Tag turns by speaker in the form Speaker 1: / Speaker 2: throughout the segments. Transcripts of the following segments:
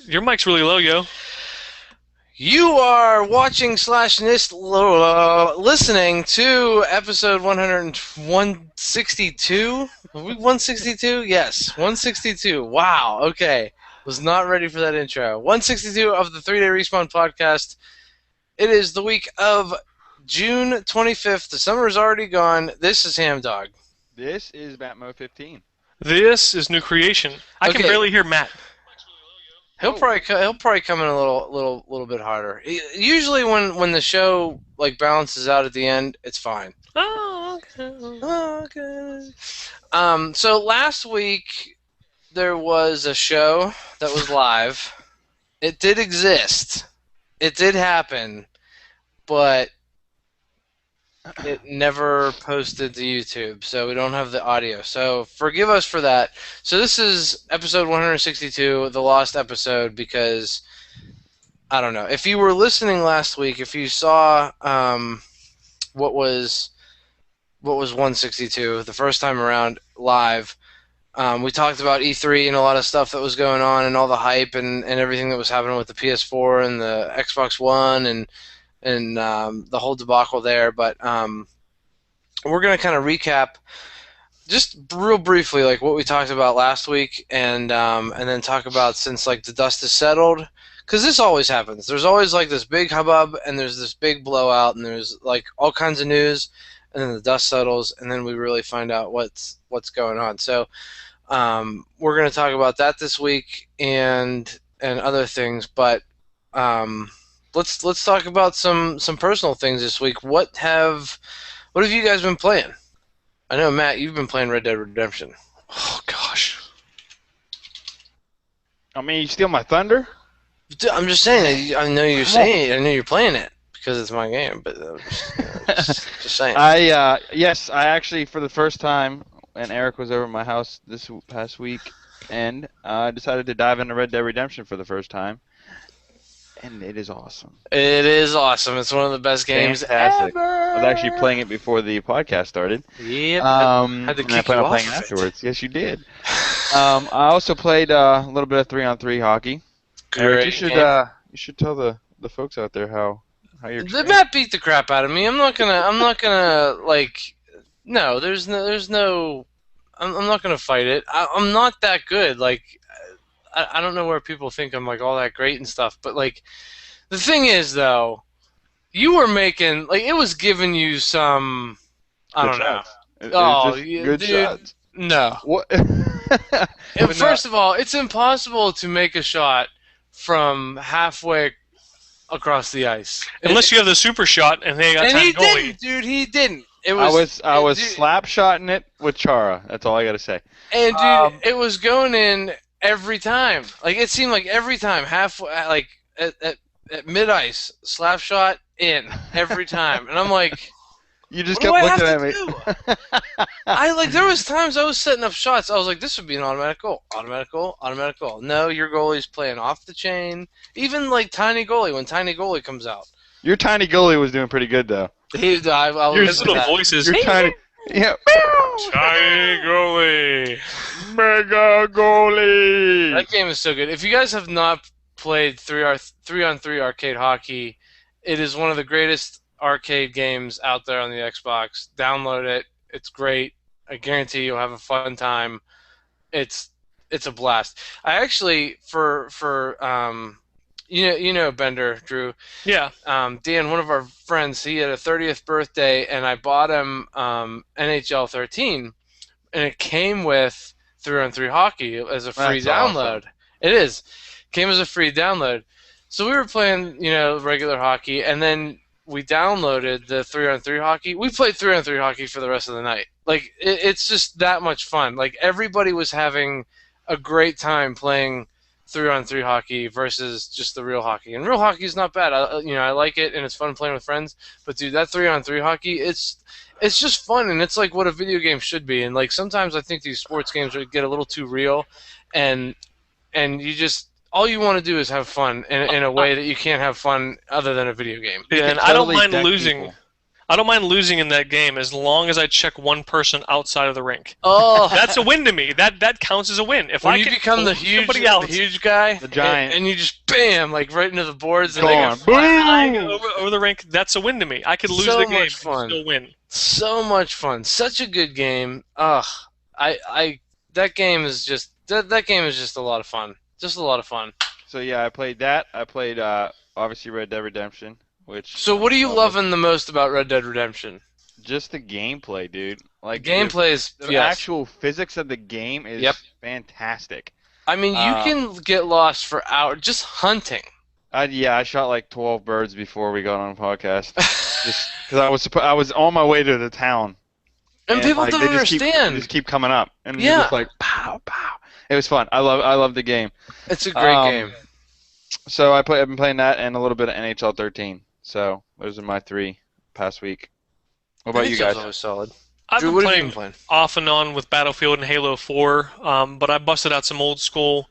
Speaker 1: Your mic's really low, yo.
Speaker 2: You are watching slash listening to episode 162. Are we 162? Yes, 162. Wow. Okay. Was not ready for that intro. 162 of the 3 Day Respawn podcast. It is the week of June 25th. The summer is already gone. This is Ham Dog.
Speaker 3: This is Batmo 15.
Speaker 1: This is New Creation. I can
Speaker 2: Okay.
Speaker 1: barely hear Matt.
Speaker 2: He'll probably come in a little bit harder. Usually when the show like balances out at the end, it's fine.
Speaker 1: Oh, okay.
Speaker 2: Okay. So last week there was a show that was live. It did exist. It did happen, but it never posted to YouTube, so we don't have the audio. So forgive us for that. So this is episode 162, the lost episode, because I don't know. If you were listening last week, if you saw what was 162 the first time around live, we talked about E3 and a lot of stuff that was going on and all the hype and everything that was happening with the PS4 and the Xbox One and the whole debacle there. But we're going to kind of recap just real briefly like what we talked about last week and then talk about since like the dust is settled. Because this always happens. There's always like this big hubbub and there's this big blowout and there's like all kinds of news and then the dust settles and then we really find out what's going on. So we're going to talk about that this week and other things, but let's talk about some personal things this week. What have you guys been playing? I know, Matt, you've been playing Red Dead Redemption.
Speaker 1: Oh, gosh.
Speaker 3: I mean, you steal my thunder?
Speaker 2: I'm just saying. I know you're saying. I know you're playing it because it's my game. But just saying.
Speaker 3: Yes, I actually, for the first time, when Eric was over at my house this past week, and I decided to dive into Red Dead Redemption for the first time, and it is awesome.
Speaker 2: It is awesome. It's one of the best games
Speaker 3: Fantastic.
Speaker 2: ever.
Speaker 3: I was actually playing it before the podcast started.
Speaker 2: Yep.
Speaker 3: Had
Speaker 2: to
Speaker 3: and I
Speaker 2: kick
Speaker 3: plan
Speaker 2: you
Speaker 3: on playing
Speaker 2: off
Speaker 3: it
Speaker 2: of it.
Speaker 3: afterwards. Yes, you did. I also played a little bit of 3-on-3 hockey. Eric,
Speaker 2: Great
Speaker 3: you
Speaker 2: game.
Speaker 3: should tell the folks out there how you're.
Speaker 2: The Matt beat the crap out of me. I'm not gonna like. No, there's no. I'm not gonna fight it. I'm not that good. Like, I don't know where people think I'm like all that great and stuff. But like, the thing is though, you were making like it was giving you some. I don't know. Oh, yeah,
Speaker 3: good
Speaker 2: dude.
Speaker 3: shots.
Speaker 2: No.
Speaker 3: What?
Speaker 2: And first of all, it's impossible to make a shot from halfway across the ice.
Speaker 1: Unless you have the super shot and they got
Speaker 2: And
Speaker 1: tiny
Speaker 2: he
Speaker 1: goalie.
Speaker 2: didn't, dude. He didn't. It
Speaker 3: I was
Speaker 2: dude,
Speaker 3: slap shotting it with Chara. That's all I gotta say.
Speaker 2: And dude, it was going in every time. Like it seemed like every time, halfway, like at mid ice, slap shot in every time. And I'm like,
Speaker 3: You just
Speaker 2: what do
Speaker 3: kept
Speaker 2: I
Speaker 3: looking
Speaker 2: have
Speaker 3: at
Speaker 2: to
Speaker 3: me.
Speaker 2: do? I like there was times I was setting up shots. I was like, this would be an automatic goal, automatic goal, automatic goal. No, your goalie's playing off the chain. Even like tiny goalie when tiny goalie comes out.
Speaker 3: Your tiny goalie was doing pretty good though.
Speaker 2: I
Speaker 1: His
Speaker 2: was
Speaker 1: little
Speaker 2: that.
Speaker 1: voices.
Speaker 3: Your tiny, yeah,
Speaker 1: Tiny goalie.
Speaker 3: mega goalie.
Speaker 2: That game is so good. If you guys have not played 3-on-3 arcade hockey, it is one of the greatest arcade games out there on the Xbox. Download it. It's great. I guarantee you'll have a fun time. It's a blast. I actually for you know Bender, Drew.
Speaker 1: Yeah.
Speaker 2: Dan, one of our friends, he had a 30th birthday, and I bought him NHL 13, and it came with 3-on-3 hockey as a free
Speaker 3: That's
Speaker 2: download.
Speaker 3: awesome.
Speaker 2: It is. Came as a free download. So we were playing, regular hockey, and then we downloaded the 3-on-3 hockey. We played 3-on-3 hockey for the rest of the night. Like, it's just that much fun. Like, everybody was having a great time playing 3-on-3 hockey versus just the real hockey. And real hockey is not bad. I like it, and it's fun playing with friends. But, dude, that 3-on-3 hockey, it's just fun, and it's like what a video game should be. And, like, sometimes I think these sports games get a little too real, and you just all you want to do is have fun in a way that you can't have fun other than a video game.
Speaker 1: Yeah, and
Speaker 3: can
Speaker 1: I don't
Speaker 3: totally
Speaker 1: mind
Speaker 3: deck
Speaker 1: losing.
Speaker 3: people.
Speaker 1: I don't mind losing in that game as long as I check one person outside of the rink.
Speaker 2: Oh,
Speaker 1: That's a win to me. That counts as a win. If
Speaker 2: when
Speaker 1: I
Speaker 2: you
Speaker 1: can
Speaker 2: become the
Speaker 1: pull somebody else,
Speaker 2: huge guy,
Speaker 3: The giant.
Speaker 2: and you just bam, like right into the boards, and
Speaker 3: Go
Speaker 2: they
Speaker 3: on.
Speaker 2: got flying.
Speaker 3: Boom!
Speaker 1: over the rink, that's a win to me. I could lose
Speaker 2: So
Speaker 1: the game
Speaker 2: much fun.
Speaker 1: and still win.
Speaker 2: So much fun, such a good game. Ugh, that game is just that game is just a lot of fun. Just a lot of fun.
Speaker 3: So yeah, I played that. I played obviously Red Dead Redemption, which
Speaker 2: So what are you
Speaker 3: love
Speaker 2: loving the most about Red Dead Redemption?
Speaker 3: just the gameplay, dude. Like
Speaker 2: Gameplay is
Speaker 3: the
Speaker 2: yes.
Speaker 3: actual physics of the game is
Speaker 2: Yep.
Speaker 3: fantastic.
Speaker 2: I mean, you can get lost for hours just hunting.
Speaker 3: I shot like 12 birds before we got on a podcast, just because I was on my way to the town,
Speaker 2: And people
Speaker 3: like,
Speaker 2: don't
Speaker 3: they just
Speaker 2: understand.
Speaker 3: They just keep coming up, and you're
Speaker 2: Yeah.
Speaker 3: just like pow pow. It was fun. I love the game.
Speaker 2: It's a great game.
Speaker 3: So I've been playing that and a little bit of NHL 13. So those are my 3 past week. What about you
Speaker 2: NHL's
Speaker 3: guys?
Speaker 2: always solid.
Speaker 1: I've
Speaker 2: Drew,
Speaker 1: been
Speaker 2: what have you
Speaker 1: playing
Speaker 2: been playing?
Speaker 1: off and on with Battlefield and Halo 4, but I busted out some old school,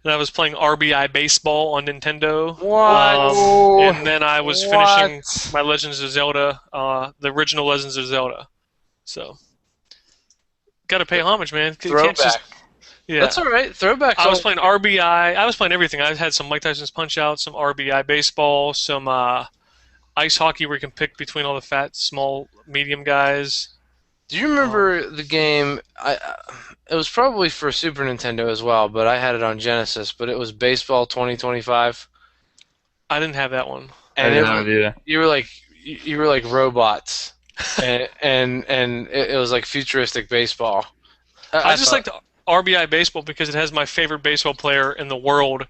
Speaker 1: and I was playing RBI Baseball on Nintendo.
Speaker 2: What?
Speaker 1: And then I was finishing my Legends of Zelda, the original Legends of Zelda. So, gotta pay homage, man. You can't just-
Speaker 2: Throwback.
Speaker 1: yeah.
Speaker 2: That's all right. Throwback.
Speaker 1: I was playing RBI. I was playing everything. I had some Mike Tyson's Punch Out, some RBI Baseball, some ice hockey where you can pick between all the fat, small, medium guys.
Speaker 2: Do you remember the game? It was probably for Super Nintendo as well, but I had it on Genesis. But it was Baseball 2025,
Speaker 1: I didn't have that one.
Speaker 2: and
Speaker 3: either.
Speaker 2: you were like robots, and it was like futuristic baseball.
Speaker 1: I just
Speaker 2: thought-
Speaker 1: liked RBI Baseball because it has my favorite baseball player in the world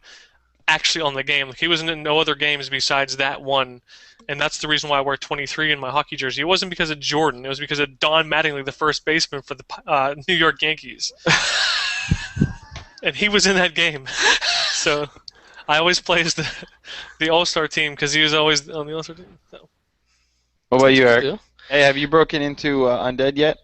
Speaker 1: actually on the game. He was in no other games besides that one, and that's the reason why I wear 23 in my hockey jersey. It wasn't because of Jordan. It was because of Don Mattingly, the first baseman for the New York Yankees. And he was in that game. So I always play as the All-Star team because he was always on the All-Star team. So.
Speaker 3: What about you, Eric?
Speaker 2: Still?
Speaker 3: Hey, have you broken into Undead yet?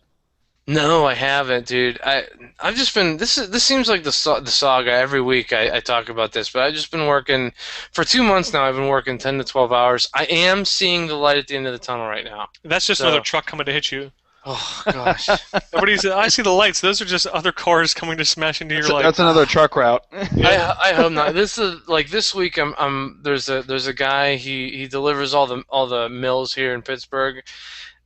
Speaker 2: No, I haven't, dude. I've just been this seems like the saga every week. I talk about this, but I've just been working for 2 months now. I've been working 10 to 12 hours. I am seeing the light at the end of the tunnel right now.
Speaker 1: That's just
Speaker 2: So-
Speaker 1: another truck coming to hit you.
Speaker 2: Oh gosh.
Speaker 1: Everybody says, I see the lights. Those are just other cars coming to smash into your light.
Speaker 3: That's another truck route.
Speaker 2: I hope not. This is like this week. There's a guy. He delivers all the mills here in Pittsburgh,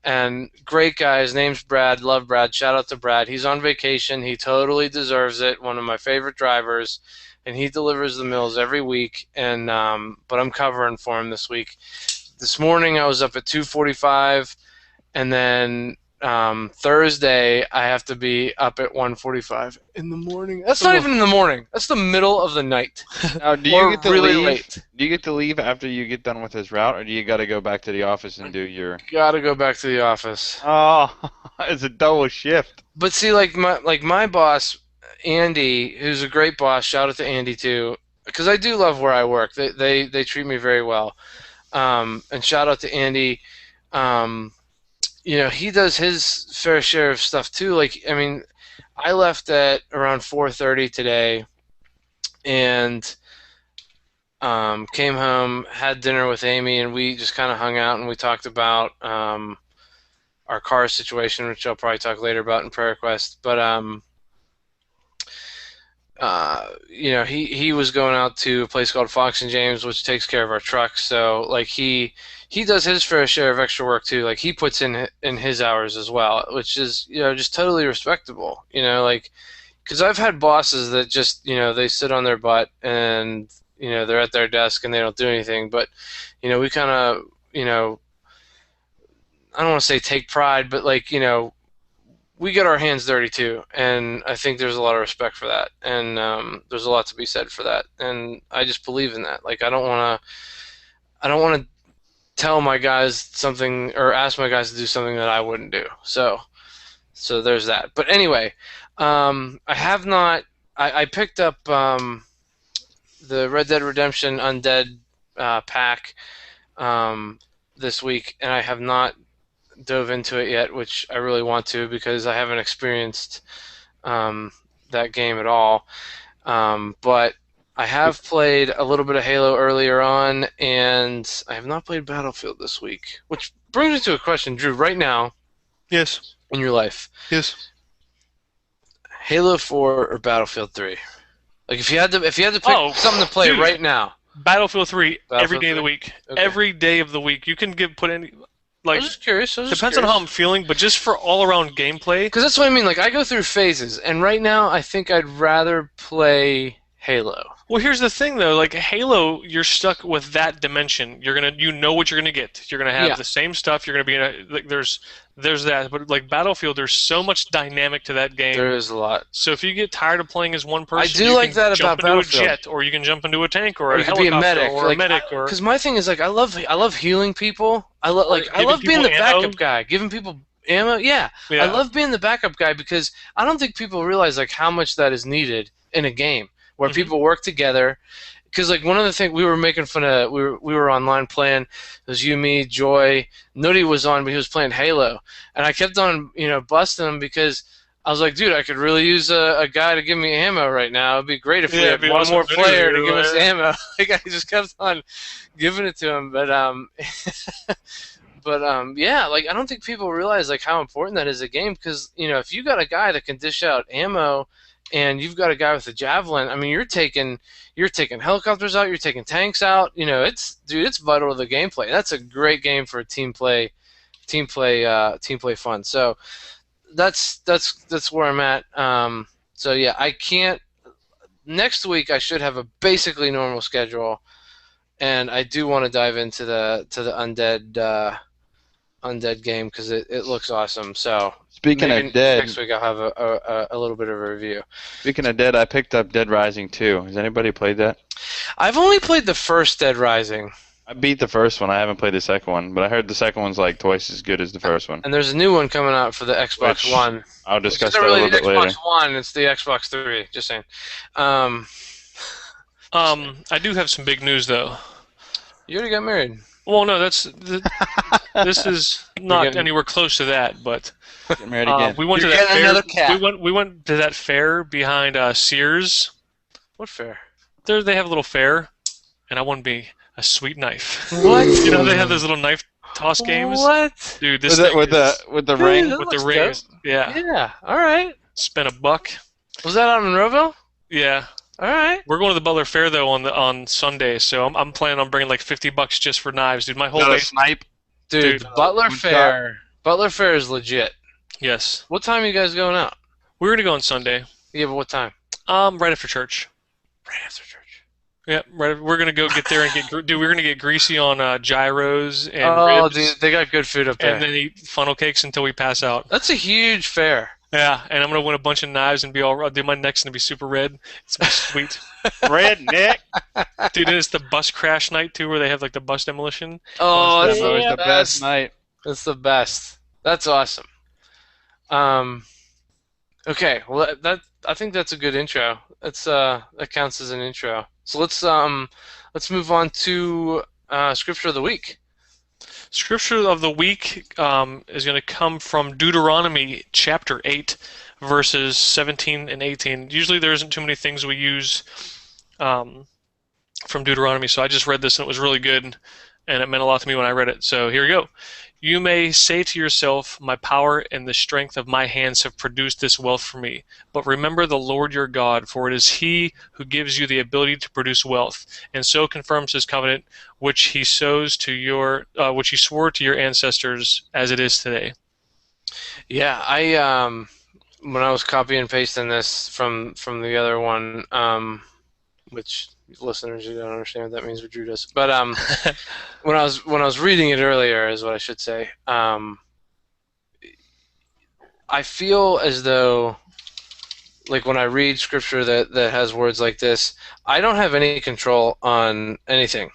Speaker 2: and great guy. His name's Brad. Love Brad. Shout out to Brad. He's on vacation. He totally deserves it. One of my favorite drivers, and he delivers the mills every week. And but I'm covering for him this week. This morning I was up at 2:45, and then Thursday I have to be up at 1:45 in the morning. That's not even in the morning. That's the middle of the night.
Speaker 3: Now, do
Speaker 2: Or
Speaker 3: you get to
Speaker 2: really
Speaker 3: leave?
Speaker 2: late.
Speaker 3: Do you get to leave after you get done with his route, or do you got to go back to the office and do your?
Speaker 2: Gotta go back to the office.
Speaker 3: Oh, it's a double shift.
Speaker 2: But see, like my boss, Andy, who's a great boss. Shout out to Andy too, because I do love where I work. They treat me very well. And shout out to Andy. He does his fair share of stuff too. Like, I mean, I left at around 4:30 today, and came home, had dinner with Amy, and we just kind of hung out and we talked about our car situation, which I'll probably talk later about in Prayer Request. But he was going out to a place called Fox and James, which takes care of our trucks. So like he does his fair share of extra work too. Like he puts in his hours as well, which is just totally respectable. Like because I've had bosses that just they sit on their butt and they're at their desk and they don't do anything. But we kind of I don't want to say take pride, but like we get our hands dirty too, and I think there's a lot of respect for that, and there's a lot to be said for that, and I just believe in that. Like I don't want to tell my guys something or ask my guys to do something that I wouldn't do. So there's that. But anyway, I have not. I picked up the Red Dead Redemption Undead pack this week, and I have not dove into it yet, which I really want to because I haven't experienced that game at all. But I have played a little bit of Halo earlier on, and I have not played Battlefield this week. Which brings me to a question, Drew. Right now
Speaker 1: Yes.
Speaker 2: in your life,
Speaker 1: Yes.
Speaker 2: Halo 4 or Battlefield 3? Like if you had to pick
Speaker 1: Oh,
Speaker 2: something to play
Speaker 1: dude.
Speaker 2: right now.
Speaker 1: Battlefield 3 every
Speaker 2: Battlefield
Speaker 1: day of the
Speaker 2: 3?
Speaker 1: week.
Speaker 2: Okay.
Speaker 1: Every day of the week. You can put any
Speaker 2: I
Speaker 1: like
Speaker 2: was just curious.
Speaker 1: depends on how I'm feeling, but just for all around gameplay.
Speaker 2: Because that's what I mean. Like I go through phases, and right now I think I'd rather play Halo.
Speaker 1: Well, here's the thing though, like Halo, you're stuck with that dimension. You know what you're gonna get. You're gonna have
Speaker 2: Yeah.
Speaker 1: the same stuff. You're gonna be in like there's that, but like Battlefield, there's so much dynamic to that game.
Speaker 2: There is a lot.
Speaker 1: So if you get tired of playing as one person,
Speaker 2: do
Speaker 1: you
Speaker 2: like
Speaker 1: can
Speaker 2: that
Speaker 1: jump
Speaker 2: about
Speaker 1: into
Speaker 2: Battlefield.
Speaker 1: a jet, or you can jump into a tank, or
Speaker 2: Or
Speaker 1: a
Speaker 2: you could be a
Speaker 1: helicopter,
Speaker 2: medic,
Speaker 1: or
Speaker 2: like,
Speaker 1: a medic, or
Speaker 2: Because my thing is like I love healing people. I love
Speaker 1: giving
Speaker 2: being the
Speaker 1: people ammo.
Speaker 2: backup guy, giving people ammo. Yeah,
Speaker 1: yeah.
Speaker 2: I love being the backup guy because I don't think people realize like how much that is needed in a game where
Speaker 1: Mhm.
Speaker 2: people work together. Because like one of the things we were making fun of, we were online playing. It was you, me, Joy. Nudie was on, but he was playing Halo, and I kept on busting him because I was like, dude, I could really use a guy to give me ammo right now. It'd be great if we
Speaker 1: Yeah,
Speaker 2: had
Speaker 1: it'd be
Speaker 2: one
Speaker 1: awesome
Speaker 2: more
Speaker 1: if
Speaker 2: player to
Speaker 1: anybody
Speaker 2: give us
Speaker 1: would.
Speaker 2: ammo. Like I just kept on giving it to him, but yeah, like I don't think people realize like how important that is a game because if you got a guy that can dish out ammo and you've got a guy with a javelin, I mean you're taking helicopters out, you're taking tanks out. It's vital to the gameplay. That's a great game for a team play fun. So that's where I'm at. So yeah, I can't. Next week I should have a basically normal schedule, and I do want to dive into the undead game because it looks awesome. So
Speaker 3: Speaking
Speaker 2: maybe
Speaker 3: of Dead,
Speaker 2: next week I'll have a little bit of a review.
Speaker 3: speaking of Dead, I picked up Dead Rising 2. Has anybody played that?
Speaker 2: I've only played the first Dead Rising,
Speaker 3: I beat the first one. I haven't played the second one, but I heard the second one's like twice as good as the first one.
Speaker 2: and there's a new one coming out for the Xbox
Speaker 3: Which-
Speaker 2: One.
Speaker 3: I'll discuss
Speaker 2: It's
Speaker 3: that
Speaker 2: not
Speaker 3: a
Speaker 2: really
Speaker 3: little
Speaker 2: the
Speaker 3: bit
Speaker 2: Xbox
Speaker 3: later.
Speaker 2: One, it's the Xbox 3. Just saying.
Speaker 1: I do have some big news though.
Speaker 2: You already got married.
Speaker 1: Well, no, this is not
Speaker 2: getting-
Speaker 1: anywhere close to that, but
Speaker 3: Get married again.
Speaker 1: we went
Speaker 2: You're
Speaker 1: to that
Speaker 2: getting
Speaker 1: fair.
Speaker 2: another cat.
Speaker 1: We went to that fair behind Sears.
Speaker 2: What fair?
Speaker 1: There they have a little fair, and I won me a sweet knife.
Speaker 2: What?
Speaker 1: You know they have those little knife toss games.
Speaker 2: What?
Speaker 1: Dude, this
Speaker 3: with
Speaker 1: thing
Speaker 3: with the
Speaker 2: Dude,
Speaker 3: ring.
Speaker 2: that
Speaker 1: with the
Speaker 2: looks
Speaker 1: ring.
Speaker 2: dope.
Speaker 1: Yeah,
Speaker 2: Yeah. All right.
Speaker 1: spent $1.
Speaker 2: Was that out in Monroeville?
Speaker 1: Yeah,
Speaker 2: All right.
Speaker 1: we're going to the Butler Fair though on Sunday, so I'm planning on bringing like $50 just for knives, dude. My whole
Speaker 3: Not a
Speaker 1: base.
Speaker 3: snipe.
Speaker 2: Dude,
Speaker 1: Dude,
Speaker 2: Butler
Speaker 3: good
Speaker 2: Fair. Butler Fair is legit.
Speaker 1: Yes,
Speaker 2: What time are you guys going out?
Speaker 1: we're gonna go on Sunday.
Speaker 2: Yeah, but what time?
Speaker 1: Right after church.
Speaker 2: Right after church.
Speaker 1: Yeah, right. We're gonna go get there and dude. We're gonna get greasy on gyros and
Speaker 2: Oh,
Speaker 1: ribs,
Speaker 2: dude, they got good food up there.
Speaker 1: and then eat funnel cakes until we pass out.
Speaker 2: That's a huge fair.
Speaker 1: Yeah, and I'm gonna win a bunch of knives and I'll do my neck's gonna be super red. It's gonna be sweet,
Speaker 3: Redneck.
Speaker 1: dude. And it's the bus crash night too, where they have like the bus demolition.
Speaker 2: Oh,
Speaker 3: That
Speaker 2: that's
Speaker 3: was
Speaker 2: the
Speaker 3: the best night.
Speaker 2: That's the best. That's awesome. Okay, well I think that's a good intro. That counts as an intro. So let's move on to scripture of the week.
Speaker 1: Scripture of the week is going to come from Deuteronomy chapter 8, verses 17 and 18. Usually there isn't too many things we use from Deuteronomy, so I just read this and it was really good, and it meant a lot to me when I read it. So here we go. You may say to yourself, my power and the strength of my hands have produced this wealth for me. But remember the Lord your God, for it is He who gives you the ability to produce wealth, and so confirms His covenant, which He swore to your ancestors, as it is today.
Speaker 2: Yeah, I when I was copy and pasting this from the other one, which listeners, you don't understand what that means, but Drew does. But when I was reading it earlier, is what I should say. I feel as though, like when I read scripture that has words like this, I don't have any control on anything.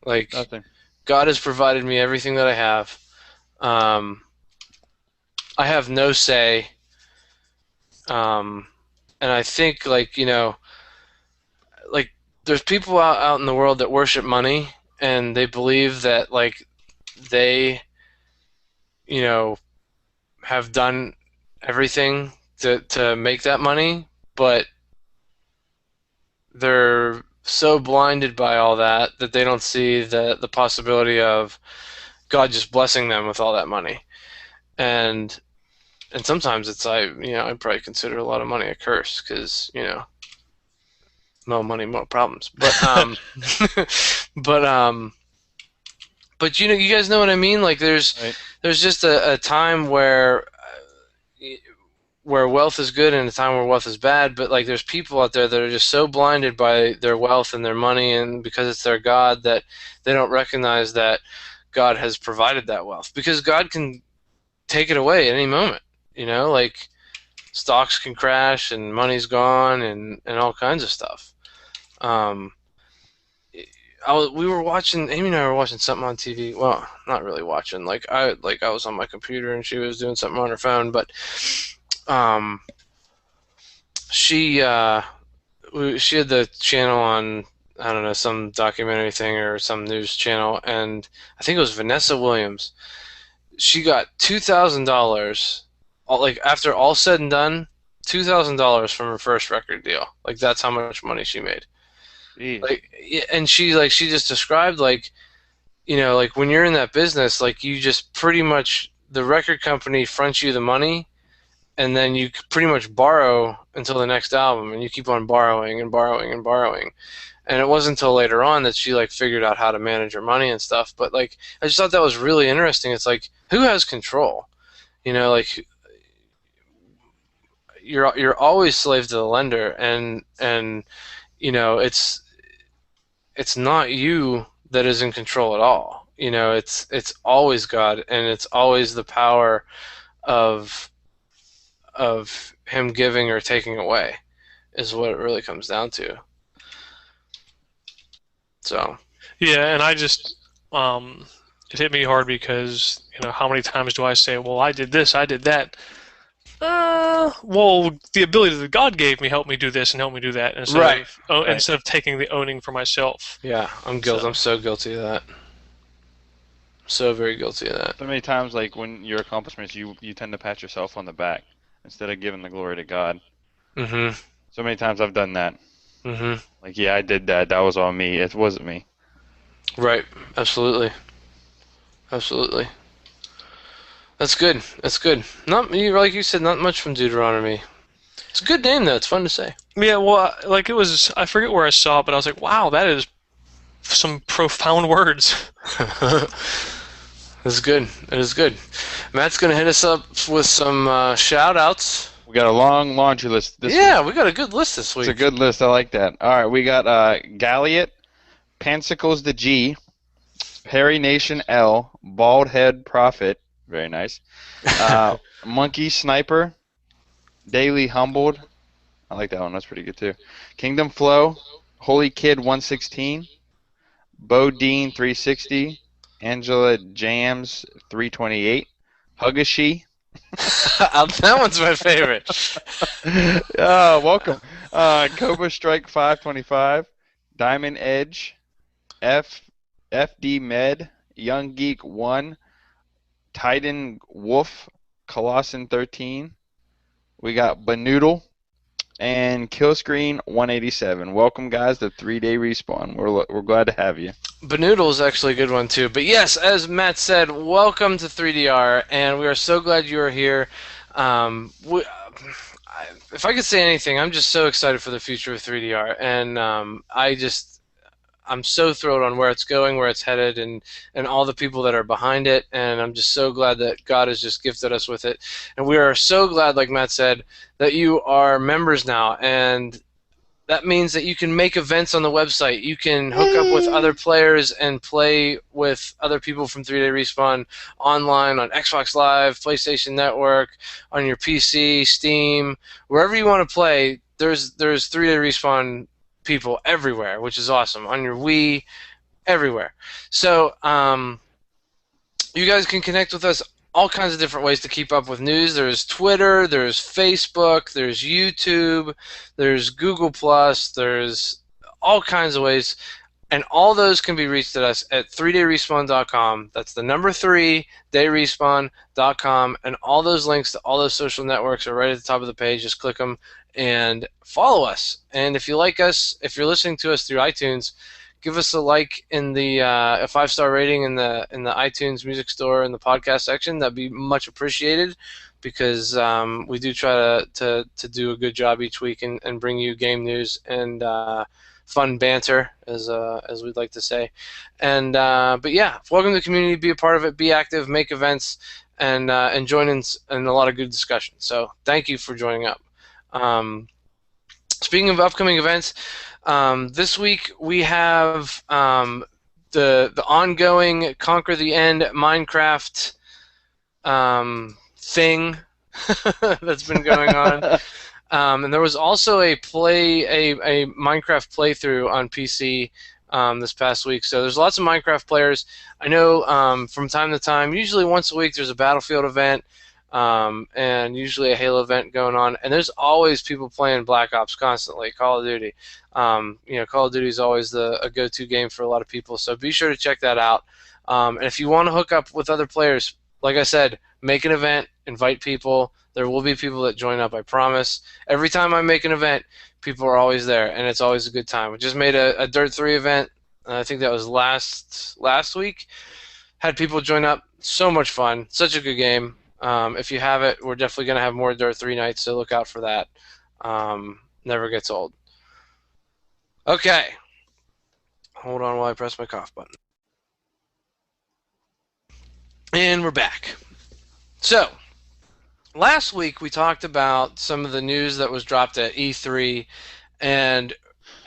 Speaker 2: Like
Speaker 3: Nothing.
Speaker 2: God has provided me everything that I have. I have no say. And I think like there's people out in the world that worship money, and they believe that like they have done everything to make that money, but they're so blinded by all that that they don't see the possibility of God just blessing them with all that money. And sometimes it's I'd probably consider a lot of money a curse because more money, more problems. But but but you guys know what I mean. Like
Speaker 3: Right.
Speaker 2: there's just a time where wealth is good and a time where wealth is bad. But like there's people out there that are just so blinded by their wealth and their money and because it's their God that they don't recognize that God has provided that wealth because God can take it away at any moment. Like stocks can crash and money's gone and all kinds of stuff. Um, we were watching. Amy and I were watching something on TV. Well, not really watching. I was on my computer and she was doing something on her phone. But um, she she had the channel on, I don't know, some documentary thing or some news channel, and I think it was Vanessa Williams. She got $2,000, like after all said and done, $2,000 from her first record deal. Like that's how much money she made.
Speaker 3: Jeez.
Speaker 2: And she just described like when you're in that business, like you just pretty much the record company fronts you the money, and then you pretty much borrow until the next album, and you keep on borrowing and borrowing and borrowing. And it wasn't until later on that she like figured out how to manage her money and stuff. But like I just thought that was really interesting. It's like who has control? Like you're always slave to the lender, and it's not you that is in control at all. It's always God, and it's always the power of him giving or taking away is what it really comes down to. So
Speaker 1: Yeah, and I just it hit me hard because how many times do I say, well, I did this, I did that. Well, the ability that God gave me helped me do this and helped me do that instead
Speaker 2: Right.
Speaker 1: of instead of taking the owning for myself.
Speaker 2: yeah, I'm guilty.
Speaker 1: So-
Speaker 2: I'm so guilty of that. So very guilty of that.
Speaker 3: So many times, like when your accomplishments, you tend to pat yourself on the back instead of giving the glory to God.
Speaker 2: Mhm.
Speaker 3: So many times I've done that.
Speaker 2: Mhm.
Speaker 3: Like, yeah, I did that. That was all me. It wasn't me.
Speaker 2: Right. Absolutely. Absolutely. That's good. That's good. Not like you said. Not much from Deuteronomy. It's a good name though. It's fun to say.
Speaker 1: Yeah, well, like it was, I forget where I saw it, but I was like, wow, that is some profound words.
Speaker 2: It's good. It is good. Matt's gonna hit us up with some shout outs.
Speaker 3: We got a long laundry list this week.
Speaker 2: Yeah, we got a good list this week.
Speaker 3: It's a good list. I like that. All right, we got Galliot, Pansicles the G, Harry Nation L, Bald Head Prophet, very nice. Monkey Sniper, Daily Humbled, I like that one. That's pretty good too. Kingdom Flow, Holy Kid 116, Bo Dean 360, Angela Jams 328, Hugashi.
Speaker 2: That one's my favorite.
Speaker 3: Welcome. Cobra Strike 525, Diamond Edge, FD Med, Young Geek 1, Titan Wolf, Colossin 13. We got Banoodle and Killscreen 187. Welcome, guys, to 3-Day Respawn. We're glad to have you.
Speaker 2: Banoodle is actually a good one too. But yes, as Matt said, welcome to 3DR, and we are so glad you are here. If I could say anything, I'm just so excited for the future of 3DR, and I'm so thrilled on where it's going, where it's headed, and all the people that are behind it. And I'm just so glad that God has just gifted us with it. And we are so glad, like Matt said, that you are members now. And that means that you can make events on the website. You can hook up with other players and play with other people from 3-Day Respawn online on Xbox Live, PlayStation Network, on your PC, Steam, wherever you want to play. There's 3-Day Respawn people everywhere, which is awesome. On your Wii, everywhere. So you guys can connect with us all kinds of different ways to keep up with news. There's Twitter, there's Facebook, there's YouTube, there's Google+, there's all kinds of ways. And all those can be reached at us at 3dayrespawn.com. That's the number 3, dayrespawn.com. And all those links to all those social networks are right at the top of the page. Just click them and follow us. And if you like us, if you're listening to us through iTunes, give us a like in the a 5-star rating in the iTunes Music Store in the podcast section. That'd be much appreciated, because we do try to do a good job each week and bring you game news and fun banter, as we'd like to say. And but yeah, welcome to the community. Be a part of it. Be active. Make events. And join in a lot of good discussion. So thank you for joining up. Speaking of upcoming events, this week we have the ongoing Conquer the End Minecraft thing that's been going on. And there was also a Minecraft playthrough on PC this past week. So there's lots of Minecraft players. I know from time to time, usually once a week, there's a Battlefield event and usually a Halo event going on. And there's always people playing Black Ops constantly, Call of Duty. Call of Duty is always a go-to game for a lot of people. So be sure to check that out. And if you want to hook up with other players, like I said, make an event, invite people. There will be people that join up, I promise. Every time I make an event, people are always there, and it's always a good time. We just made a Dirt 3 event. I think that was last week. Had people join up. So much fun. Such a good game. If you have it, we're definitely going to have more Dirt 3 nights, so look out for that. Never gets old. Okay. Hold on while I press my cough button. And we're back. So, last week we talked about some of the news that was dropped at E3, and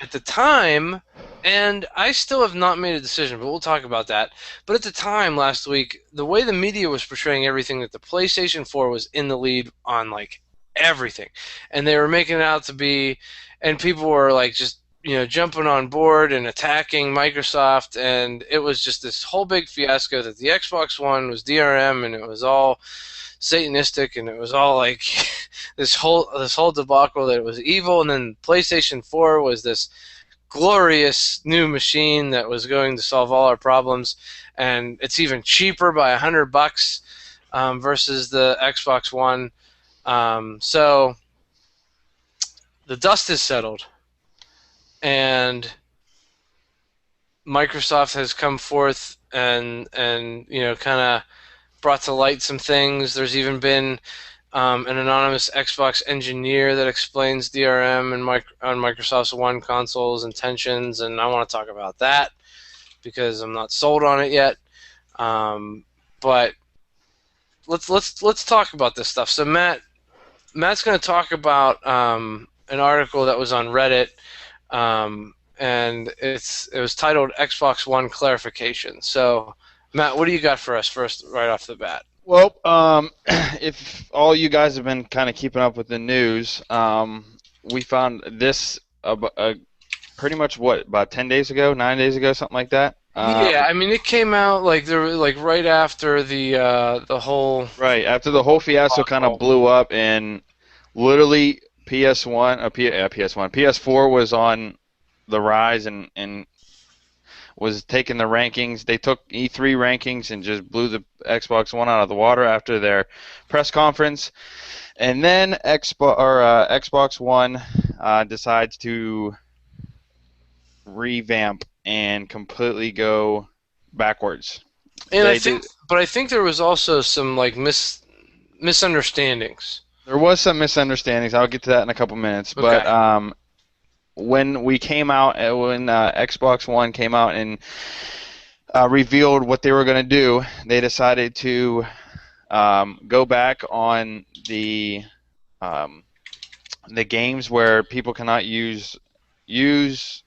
Speaker 2: at the time, and I still have not made a decision, but we'll talk about that. But at the time last week, the way the media was portraying everything, that the PlayStation 4 was in the lead on like everything, and they were making it out to be, and people were like just jumping on board and attacking Microsoft, and it was just this whole big fiasco that the Xbox One was DRM, and it was all satanistic, and it was all like this whole debacle, that it was evil. And then PlayStation 4 was this glorious new machine that was going to solve all our problems, and it's even cheaper by $100 versus the Xbox One. So the dust has settled, and Microsoft has come forth and kind of brought to light some things. There's even been an anonymous Xbox engineer that explains DRM on Microsoft's One console's intentions, and I want to talk about that because I'm not sold on it yet. But let's talk about this stuff. So Matt's going to talk about an article that was on Reddit, and it was titled "Xbox One Clarification." So, Matt, what do you got for us first, right off the bat?
Speaker 3: Well, if all you guys have been kind of keeping up with the news, we found this pretty much about 10 days ago, 9 days ago, something like that.
Speaker 2: Yeah, I mean, it came out like right after the whole
Speaker 3: after the whole fiasco kind of blew up, and literally PS4 was on the rise and was taking the rankings. They took E3 rankings and just blew the Xbox One out of the water after their press conference. And then Xbox One decides to revamp and completely go backwards.
Speaker 2: And I think there was also some like misunderstandings.
Speaker 3: There was some misunderstandings. I'll get to that in a couple minutes. Okay. But when Xbox One came out and revealed what they were going to do, they decided to go back on the games where people cannot use games,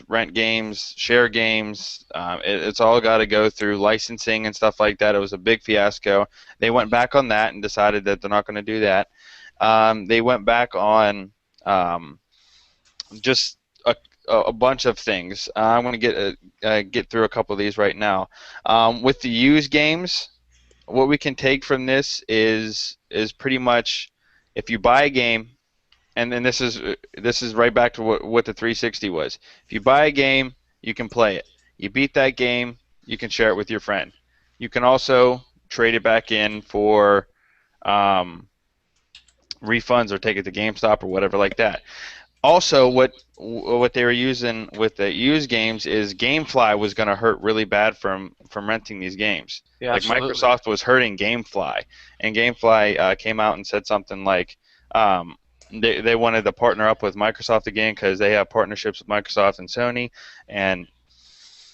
Speaker 3: rent games, share games. It's all got to go through licensing and stuff like that. It was a big fiasco. They went back on that and decided that they're not going to do that. They went back on just a bunch of things. I'm going to get through a couple of these right now. With the used games, what we can take from this is pretty much, if you buy a game, and then this is right back to what the 360 was. If you buy a game, you can play it. You beat that game, you can share it with your friend. You can also trade it back in for refunds or take it to GameStop or whatever like that. Also, what they were using with the used games is GameFly was going to hurt really bad from renting these games.
Speaker 2: Yeah,
Speaker 3: like
Speaker 2: absolutely.
Speaker 3: Microsoft was hurting GameFly, and GameFly came out and said something like they wanted to partner up with Microsoft again because they have partnerships with Microsoft and Sony, and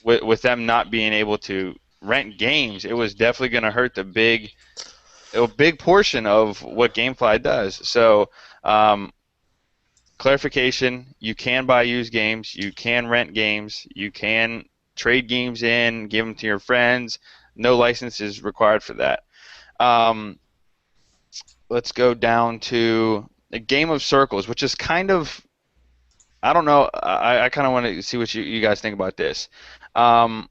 Speaker 3: with them not being able to rent games, it was definitely going to hurt a big portion of what GameFly does. So. Clarification, you can buy used games, you can rent games, you can trade games in, give them to your friends. No license is required for that. Let's go down to a Game of Circles, which is kind of, I don't know, I kind of want to see what you guys think about this. As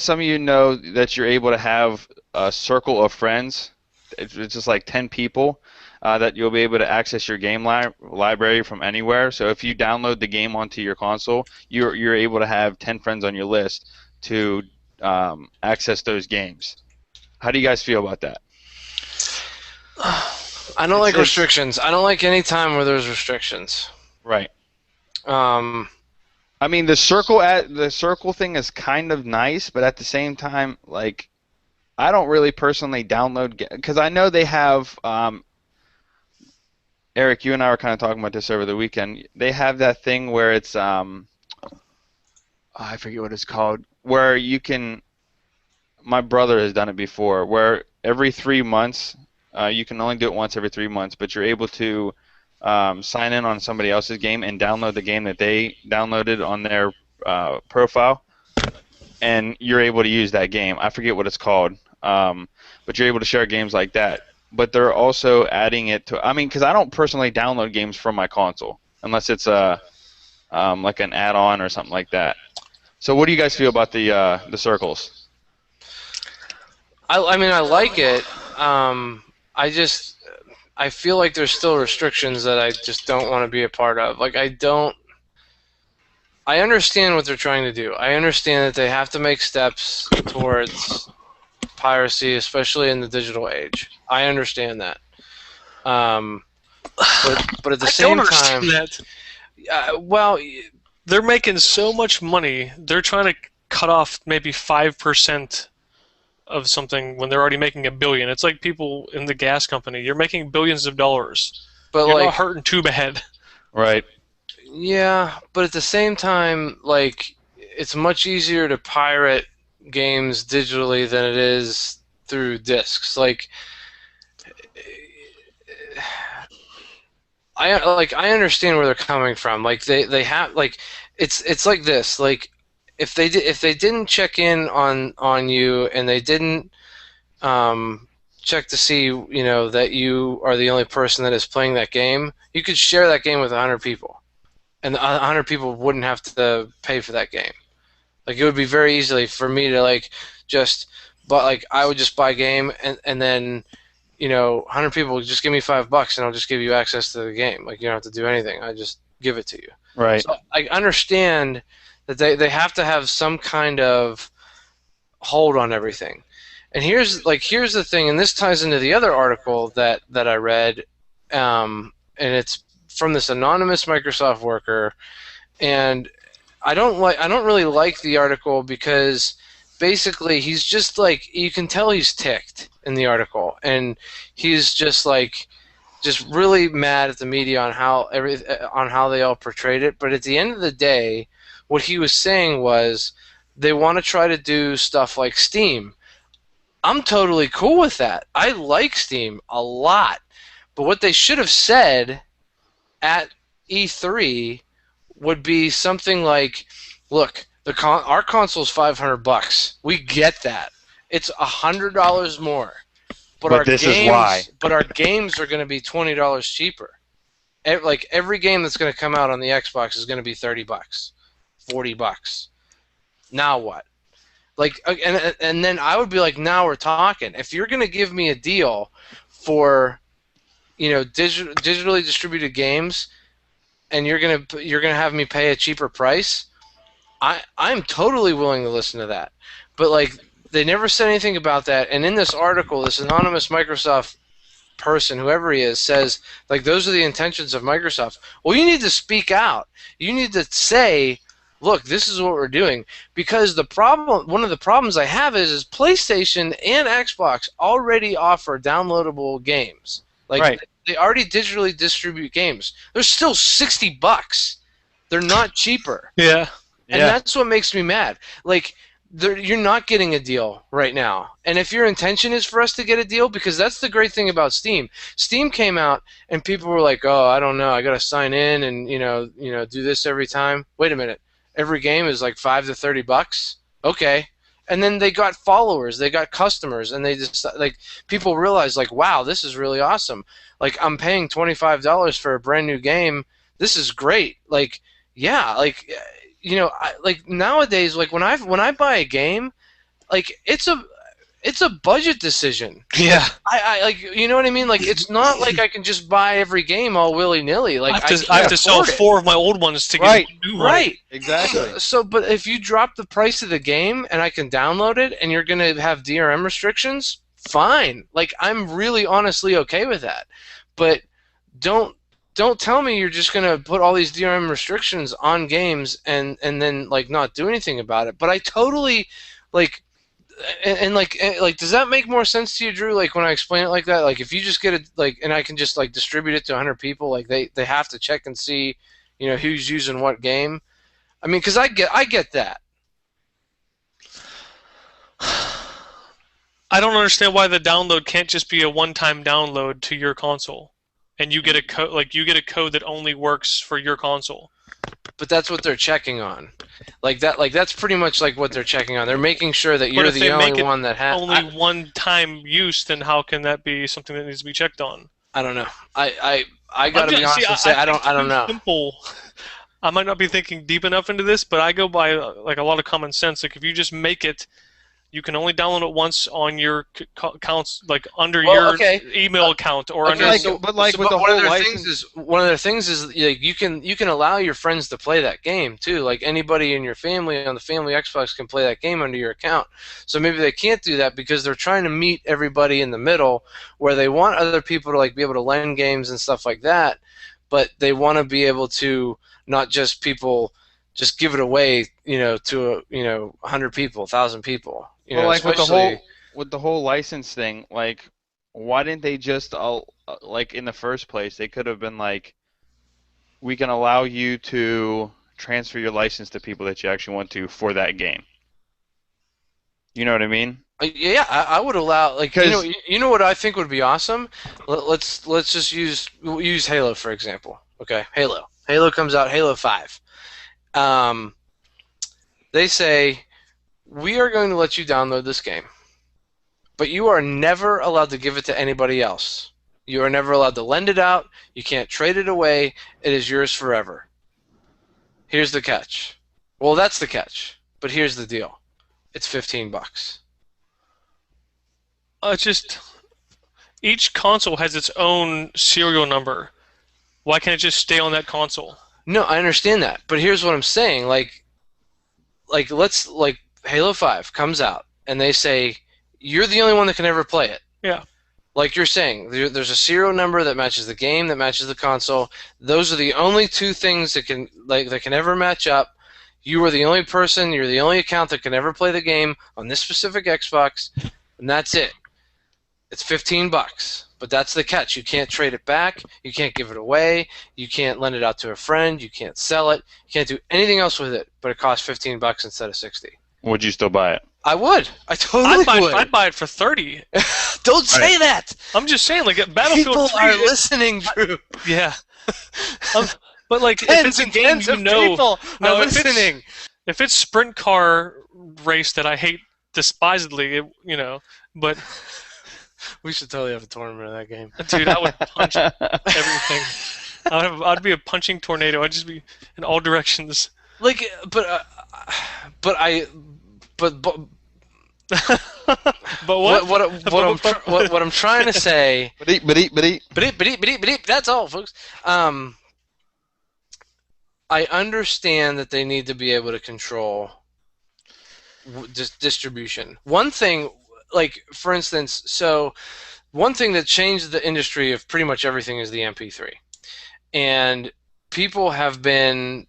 Speaker 3: some of you know that you're able to have a circle of friends, it's just like 10 people. That you'll be able to access your game library from anywhere. So if you download the game onto your console, you're able to have 10 friends on your list to access those games. How do you guys feel about that?
Speaker 2: I don't like restrictions. I don't like any time where there's restrictions.
Speaker 3: Right.
Speaker 2: Um,
Speaker 3: I mean, the circle thing is kind of nice, but at the same time, like, I don't really personally download because I know they have. Eric, you and I were kind of talking about this over the weekend. They have that thing where it's I forget what it's called, where you can. My brother has done it before, where every 3 months, you can only do it once every 3 months, but you're able to sign in on somebody else's game and download the game that they downloaded on their profile, and you're able to use that game. I forget what it's called, but you're able to share games like that. But they're also adding it to. I mean, because I don't personally download games from my console unless it's like an add-on or something like that. So, what do you guys feel about the circles?
Speaker 2: I mean, I like it. I feel like there's still restrictions that I just don't want to be a part of. Like, I understand what they're trying to do. I understand that they have to make steps towards piracy, especially in the digital age. I understand that. But at the same time,
Speaker 1: well, they're making so much money. They're trying to cut off maybe 5% of something when they're already making $1 billion. It's like people in the gas company. You're making billions of dollars. But you're not hurting too bad.
Speaker 3: Right.
Speaker 2: Yeah, but at the same time, like, it's much easier to pirate games digitally than it is through discs. Like, I understand where they're coming from. Like, they have, like, it's like this. Like, if they didn't check in on you and they didn't check to see, you know, that you are the only person that is playing that game, you could share that game with 100 people, and the 100 people wouldn't have to pay for that game. Like, it would be very easily for me to, like, just, but, like, I would just buy a game and then, you know, 100 people would just give me $5 and I'll just give you access to the game. Like, you don't have to do anything. I just give it to you.
Speaker 3: Right.
Speaker 2: So I understand that they have to have some kind of hold on everything. And here's the thing, and this ties into the other article that I read, and it's from this anonymous Microsoft worker, and I don't really like the article because basically he's just like, you can tell he's ticked in the article, and he's just like really mad at the media on how they all portrayed it. But at the end of the day, what he was saying was they want to try to do stuff like Steam. I'm totally cool with that. I like Steam a lot. But what they should have said at E3 would be something like, look, our console's $500. We get that. It's $100 more. But
Speaker 3: this is why.
Speaker 2: But our games are going to be $20 cheaper. Like, every game that's going to come out on the Xbox is going to be $30, $40. Now what? Like, and then I would be like, now we're talking. If you're going to give me a deal for, you know, digitally distributed games, and you're gonna have me pay a cheaper price, I'm totally willing to listen to that. But, like, they never said anything about that. And in this article, this anonymous Microsoft person, whoever he is, says, like, those are the intentions of Microsoft, well, you need to speak out. You need to say, look, this is what we're doing. Because one of the problems I have is PlayStation and Xbox already offer downloadable games. Like,
Speaker 3: Right.
Speaker 2: they already digitally distribute games. They're still $60. They're not cheaper.
Speaker 1: Yeah.
Speaker 2: And that's what makes me mad. Like, you're not getting a deal right now. And if your intention is for us to get a deal, because that's the great thing about Steam. Steam came out and people were like, "Oh, I don't know, I got to sign in and do this every time." Wait a minute. Every game is like $5 to $30. Okay. And then they got followers, they got customers, and they just like people realize like, "Wow, this is really awesome. Like, I'm paying $25 for a brand new game. This is great." Like, yeah, like like nowadays, like when I buy a game, like it's a budget decision.
Speaker 1: Yeah.
Speaker 2: I like, you know what I mean? Like, it's not like I can just buy every game all willy nilly. Like,
Speaker 1: I have to sell 4 of my old ones to get a new one.
Speaker 2: Right.
Speaker 3: Exactly.
Speaker 2: So, but if you drop the price of the game and I can download it, and you're gonna have DRM restrictions, fine. Like, I'm really honestly okay with that. But don't tell me you're just gonna put all these DRM restrictions on games and then like not do anything about it. But I totally like. And does that make more sense to you, Drew? Like, when I explain it like that, like if you just get it, like, and I can just like distribute it to 100 people, like they have to check and see, who's using what game. I mean, because I get that.
Speaker 1: I don't understand why the download can't just be a one-time download to your console, and you get a code code that only works for your console.
Speaker 2: But that's what they're checking on. Like that's pretty much like what they're checking on. They're making sure that you're the only one that has
Speaker 1: only one-time use. Then how can that be something that needs to be checked on?
Speaker 2: I don't know. I gotta be honest and say I don't know.
Speaker 1: Simple. I might not be thinking deep enough into this, but I go by like a lot of common sense. Like, if you just make it, you can only download it once on your accounts, like under your email account or under.
Speaker 2: One of their things is like, you can allow your friends to play that game too. Like, anybody in your family on the family Xbox can play that game under your account. So maybe they can't do that because they're trying to meet everybody in the middle, where they want other people to like be able to lend games and stuff like that, but they want to be able to not just people just give it away, to 100 people, 1,000 people.
Speaker 3: Well, like with the whole license thing, like, why didn't they just like in the first place? They could have been like, we can allow you to transfer your license to people that you actually want to for that game. You know what I mean?
Speaker 2: Yeah, I would allow, like, you know what I think would be awesome? Let's just use Halo for example. Okay, Halo comes out, Halo 5. They say, we are going to let you download this game, but you are never allowed to give it to anybody else. You are never allowed to lend it out. You can't trade it away. It is yours forever. Here's the catch. Well, that's the catch, but here's the deal. It's $15.
Speaker 1: Just each console has its own serial number. Why can't it just stay on that console?
Speaker 2: No, I understand that, but here's what I'm saying. Like Halo 5 comes out, and they say, you're the only one that can ever play it.
Speaker 1: Yeah.
Speaker 2: Like you're saying, there's a serial number that matches the game, that matches the console. Those are the only two things that can ever match up. You are the only person, you're the only account that can ever play the game on this specific Xbox, and that's it. It's $15. But that's the catch. You can't trade it back. You can't give it away. You can't lend it out to a friend. You can't sell it. You can't do anything else with it. But it costs $15 instead of $60.
Speaker 3: Would you still buy it?
Speaker 2: I would. I totally would.
Speaker 1: I'd buy it for $30.
Speaker 2: Don't say that.
Speaker 1: I'm just saying, like, Battlefield 3
Speaker 2: people are listening, Drew.
Speaker 1: Yeah. But like,
Speaker 2: tens and tens of people are listening.
Speaker 1: If it's sprint car race that I hate despisedly, but.
Speaker 2: We should totally have a tournament of that game.
Speaker 1: Dude, I would punch everything. I'd be a punching tornado. I'd just be in all directions.
Speaker 2: Like, but
Speaker 1: But what?
Speaker 2: What I'm trying to say. That's all, folks. I understand that they need to be able to control distribution. One thing. Like, for instance, so one thing that changed the industry of pretty much everything is the MP3. And people have been,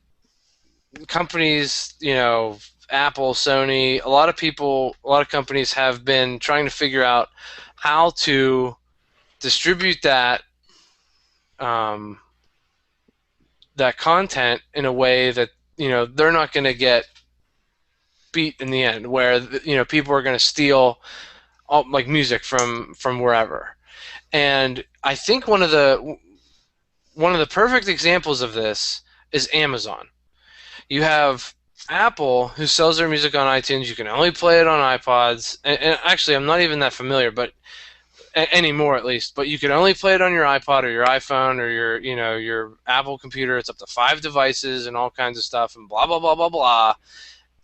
Speaker 2: companies, Apple, Sony, a lot of people, a lot of companies have been trying to figure out how to distribute that content in a way that they're not going to get beat in the end, where people are going to steal like music from wherever. And I think one of the perfect examples of this is Amazon. You have Apple, who sells their music on iTunes. You can only play it on iPods, and actually I'm not even that familiar, but anymore at least, but you can only play it on your iPod or your iPhone or your Apple computer. It's up to 5 devices and all kinds of stuff and blah blah blah blah blah.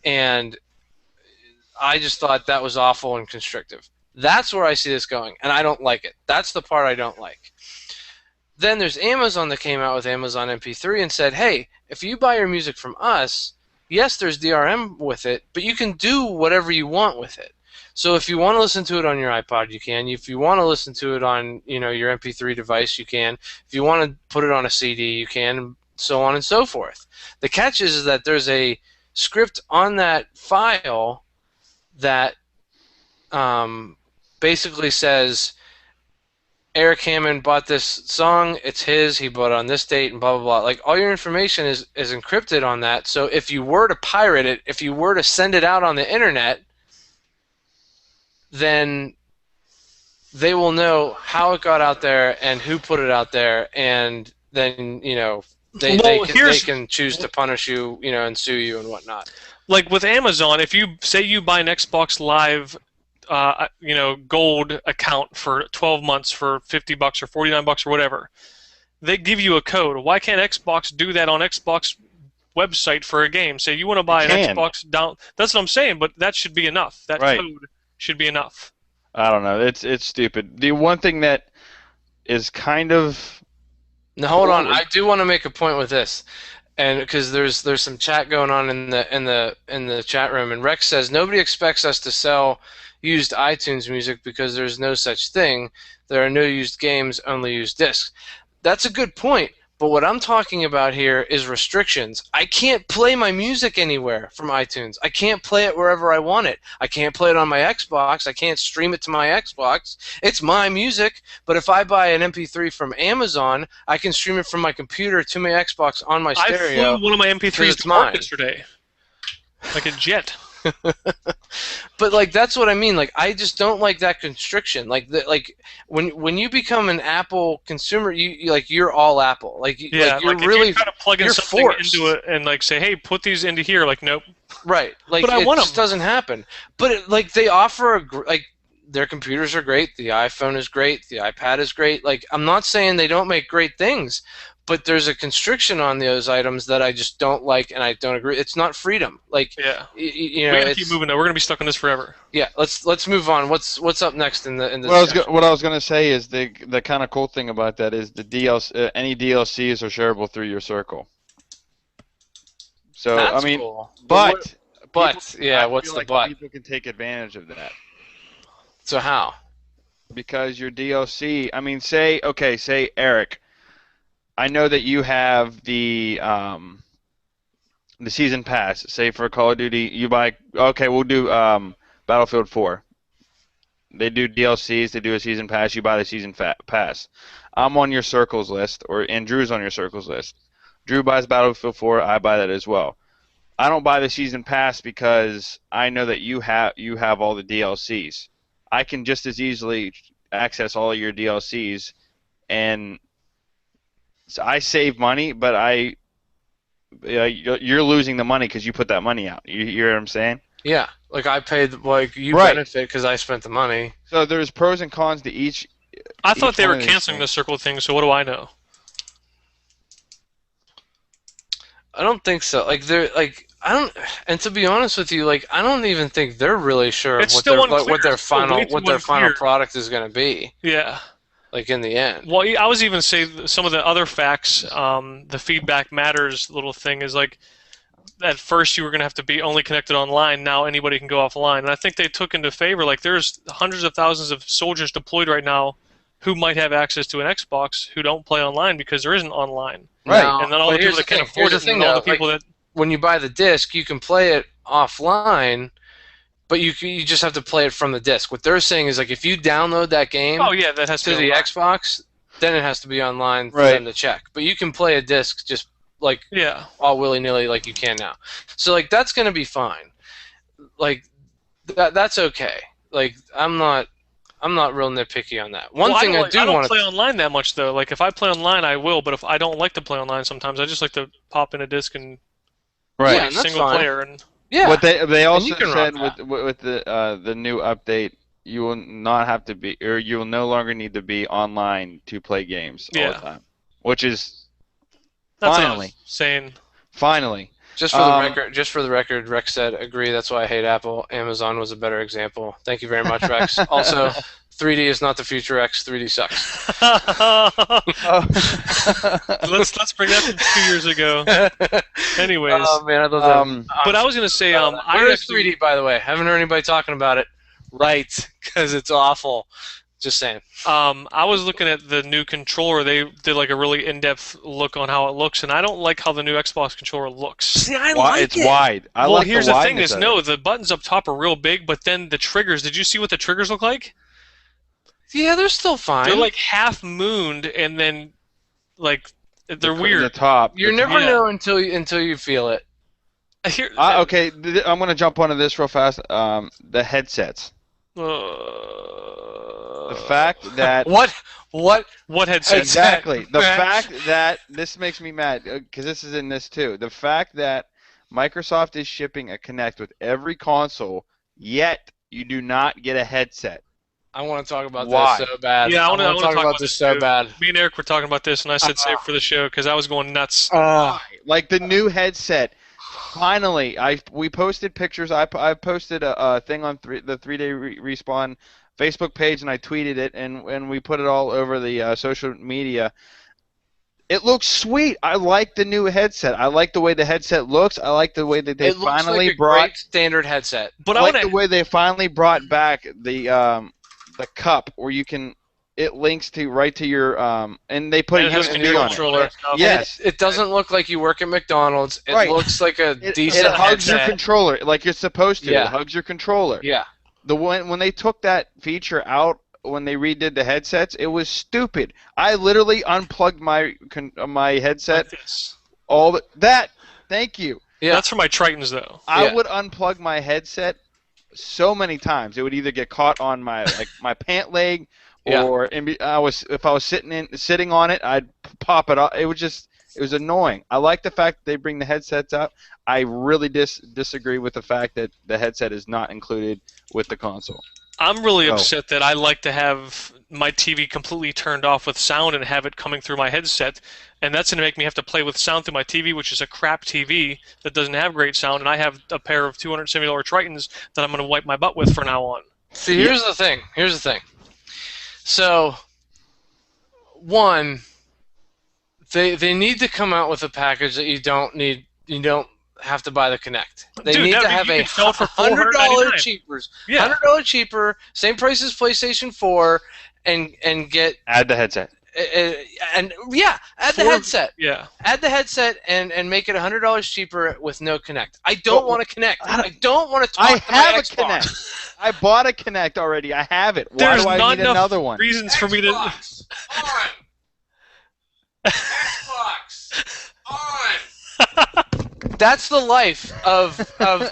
Speaker 2: And I just thought that was awful and constrictive. That's where I see this going, and I don't like it. That's the part I don't like. Then there's Amazon that came out with Amazon MP3 and said, hey, if you buy your music from us, yes, there's DRM with it, but you can do whatever you want with it. So if you want to listen to it on your iPod, you can. If you want to listen to it on your MP3 device, you can. If you want to put it on a CD, you can, so on and so forth. The catch is that there's a script on that file that basically says Eric Hammond bought this song, it's his, he bought it on this date, and blah, blah, blah. Like, all your information is encrypted on that, so if you were to pirate it, if you were to send it out on the internet, then they will know how it got out there and who put it out there, and then they can choose to punish you, and sue you and whatnot.
Speaker 1: Like with Amazon, if you say you buy an Xbox Live, gold account for 12 months for $50 or $49 or whatever, they give you a code. Why can't Xbox do that on Xbox website for a game? Say you want to buy an Xbox down. That's what I'm saying, but that should be enough. That code should be enough.
Speaker 3: I don't know. It's stupid. The one thing that is kind of...
Speaker 2: Now hold on. I do want to make a point with this, and because there's some chat going on in the chat room, and Rex says nobody expects us to sell used iTunes music because there's no such thing. There are no used games, only used discs. That's a good point. But what I'm talking about here is restrictions. I can't play my music anywhere from iTunes. I can't play it wherever I want it. I can't play it on my Xbox. I can't stream it to my Xbox. It's my music. But if I buy an MP3 from Amazon, I can stream it from my computer to my Xbox on my stereo.
Speaker 1: I flew one of my MP3s to work yesterday, like a jet.
Speaker 2: But like that's what I mean. Like I just don't like that constriction. Like when you become an Apple consumer, you're all Apple. Like you're really
Speaker 1: if you try to plug in something forced into it and like say, hey, put these into here. Like nope.
Speaker 2: Right. Like but it just doesn't happen. But they offer their computers are great. The iPhone is great. The iPad is great. Like I'm not saying they don't make great things, but there's a constriction on those items that I just don't like, and I don't agree. It's not freedom. Like we
Speaker 1: gotta keep moving. Though we're gonna be stuck on this forever.
Speaker 2: Yeah, let's move on. What's up next in the
Speaker 3: what I was gonna say is the kind of cool thing about that is the DLC. Any DLCs are shareable through your circle. So
Speaker 2: that's
Speaker 3: I mean,
Speaker 2: cool.
Speaker 3: but
Speaker 2: what's the but?
Speaker 3: People can take advantage of that.
Speaker 2: So how?
Speaker 3: Because your DLC. I mean, say Eric. I know that you have the season pass. Say for Call of Duty, you buy. Okay, we'll do Battlefield 4. They do DLCs. They do a season pass. You buy the season pass. I'm on your circles list, and Drew's on your circles list. Drew buys Battlefield 4. I buy that as well. I don't buy the season pass because I know that you have all the DLCs. I can just as easily access all of your DLCs, and so I save money, but you're losing the money because you put that money out. You hear what I'm saying?
Speaker 2: Yeah, like I paid, you benefit because I spent the money.
Speaker 3: So there's pros and cons to each.
Speaker 1: I thought they were canceling the circle thing, so what do I know?
Speaker 2: I don't think so. I don't. And to be honest with you, I don't even think they're really sure of what their final product is going to be.
Speaker 1: Yeah.
Speaker 2: In the end.
Speaker 1: Well, I was even say some of the other facts, the feedback matters little thing is at first you were going to have to be only connected online. Now anybody can go offline. And I think they took into favor, there's hundreds of thousands of soldiers deployed right now who might have access to an Xbox who don't play online because there isn't online.
Speaker 3: Right.
Speaker 2: Now,
Speaker 1: And then all the
Speaker 2: but
Speaker 1: people
Speaker 2: here's
Speaker 1: that can
Speaker 2: thing.
Speaker 1: afford
Speaker 2: Here's
Speaker 1: it
Speaker 2: the
Speaker 1: and
Speaker 2: thing,
Speaker 1: all the
Speaker 2: though,
Speaker 1: people that...
Speaker 2: when you buy the disc, you can play it offline, but you just have to play it from the disc. What they're saying is, like, if you download that game
Speaker 1: Oh, yeah, that has
Speaker 2: to
Speaker 1: to
Speaker 2: the
Speaker 1: be online.
Speaker 2: Xbox, then it has to be online for
Speaker 3: Right.
Speaker 2: them to check. But you can play a disc just like
Speaker 1: Yeah.
Speaker 2: all willy-nilly like you can now. So like that's going to be fine. Like that's okay. Like I'm not real nitpicky on that. One thing I do
Speaker 1: I don't
Speaker 2: want
Speaker 1: play
Speaker 2: to
Speaker 1: online that much though. Like if I play online, I will. But if I don't like to play online, sometimes I just like to pop in a disc and
Speaker 3: Right.
Speaker 2: Yeah, and that's
Speaker 1: single
Speaker 2: fine.
Speaker 1: player. And
Speaker 2: yeah.
Speaker 3: What they also
Speaker 2: you can
Speaker 3: said
Speaker 2: rock
Speaker 3: with the new update, you will not have to be, or you will no longer need to be online to play games all
Speaker 1: Yeah.
Speaker 3: the time, which is
Speaker 1: that's what I
Speaker 3: Finally.
Speaker 1: was saying.
Speaker 3: finally.
Speaker 2: Just for the record, Rex said, agree, that's why I hate Apple. Amazon was a better example. Thank you very much, Rex. Also, 3D is not the future, Rex. 3D sucks.
Speaker 1: let's bring that from 2 years ago. Anyways,
Speaker 2: Oh, man, I love that.
Speaker 1: but I was gonna say, I
Speaker 2: Where is
Speaker 1: actually,
Speaker 2: 3D, by the way? Haven't heard anybody talking about it. Right, because it's awful. Just saying.
Speaker 1: I was looking at the new controller. They did like a really in-depth look on how it looks, and I don't like how the new Xbox controller looks.
Speaker 2: See, I
Speaker 3: It's wide. I
Speaker 1: Well,
Speaker 3: like
Speaker 1: here's
Speaker 3: the
Speaker 1: the thing:
Speaker 3: wideness
Speaker 1: is
Speaker 3: of
Speaker 1: no,
Speaker 3: it.
Speaker 1: the buttons up top are real big, but then the triggers. Did you see what the triggers look like?
Speaker 2: Yeah, they're still fine.
Speaker 1: They're like half mooned, and then like they're
Speaker 3: The
Speaker 1: weird.
Speaker 3: top.
Speaker 2: you never
Speaker 1: yeah.
Speaker 2: know until you feel it.
Speaker 1: Here,
Speaker 3: Okay, I'm gonna jump onto this real fast. The headsets. The fact that
Speaker 2: What
Speaker 1: headset?
Speaker 3: exactly the
Speaker 2: Matt.
Speaker 3: fact that this makes me mad because this is in this too. The fact that Microsoft is shipping a Kinect with every console, yet you do not get a headset.
Speaker 2: I want to talk about
Speaker 3: Why?
Speaker 2: this so bad.
Speaker 1: Yeah, I
Speaker 2: want
Speaker 1: wanna
Speaker 2: to
Speaker 1: talk
Speaker 2: talk
Speaker 1: about
Speaker 2: about this
Speaker 1: this
Speaker 2: so
Speaker 1: too.
Speaker 2: bad.
Speaker 1: Me and Eric were talking about this, and I said save for the show because I was going nuts.
Speaker 3: Like the new headset. Finally, we posted pictures. I posted a thing on the 3-day respawn Facebook page, and I tweeted it, and we put it all over the social media. It looks sweet. I like the new headset. I like the way the headset looks. I like the way that they
Speaker 2: It looks
Speaker 3: finally
Speaker 2: like a
Speaker 3: brought.
Speaker 2: great standard headset.
Speaker 1: But
Speaker 3: I
Speaker 1: I
Speaker 3: like
Speaker 1: want
Speaker 3: the way they finally brought back the cup where you can. It links right to your and they put
Speaker 1: it
Speaker 3: a
Speaker 1: has
Speaker 3: USB
Speaker 1: to be
Speaker 3: on it.
Speaker 1: controller.
Speaker 3: Yes.
Speaker 2: It doesn't look like you work at McDonald's. It
Speaker 3: Right.
Speaker 2: looks like a
Speaker 3: It
Speaker 2: decent
Speaker 3: hugs your
Speaker 2: headset.
Speaker 3: controller like you're supposed to.
Speaker 2: Yeah.
Speaker 3: It hugs your controller.
Speaker 2: Yeah.
Speaker 3: When they took that feature out when they redid the headsets, it was stupid. I literally unplugged my headset.
Speaker 1: Like this.
Speaker 3: Thank you.
Speaker 2: Yeah.
Speaker 1: That's for my Tritons though.
Speaker 3: I
Speaker 2: Yeah.
Speaker 3: would unplug my headset so many times. It would either get caught on my my pant leg,
Speaker 2: Yeah.
Speaker 3: or if I was sitting on it, I'd pop it off. It was annoying. I like the fact that they bring the headsets out. I really disagree with the fact that the headset is not included with the console.
Speaker 1: I'm really
Speaker 3: Oh.
Speaker 1: upset that I like to have my TV completely turned off with sound and have it coming through my headset, and that's going to make me have to play with sound through my TV, which is a crap TV that doesn't have great sound, and I have a pair of $270 Tritons that I'm going to wipe my butt with from now on.
Speaker 2: See, here's the thing. So, one, they need to come out with a package that you don't have to buy the Kinect. They
Speaker 1: Dude,
Speaker 2: need
Speaker 1: no,
Speaker 2: to
Speaker 1: you
Speaker 2: have
Speaker 1: can
Speaker 2: a
Speaker 1: sell it for
Speaker 2: $100
Speaker 1: $499.
Speaker 2: cheaper,
Speaker 1: Yeah.
Speaker 2: $100 cheaper, same price as PlayStation 4, and get
Speaker 3: Add the headset.
Speaker 2: add the
Speaker 1: For-
Speaker 2: headset.
Speaker 1: Yeah.
Speaker 2: Add the headset and make it $100 cheaper with no Kinect. I don't
Speaker 3: But-
Speaker 2: want to connect. I don't want to talk
Speaker 3: I
Speaker 2: to my
Speaker 3: have a
Speaker 2: Xbox.
Speaker 3: Kinect. I bought a Kinect already. I have it. Why
Speaker 1: There's
Speaker 3: do I
Speaker 1: not
Speaker 3: need
Speaker 1: enough
Speaker 3: another one?
Speaker 1: reasons for me to.
Speaker 2: Xbox on. Xbox on. That's the life of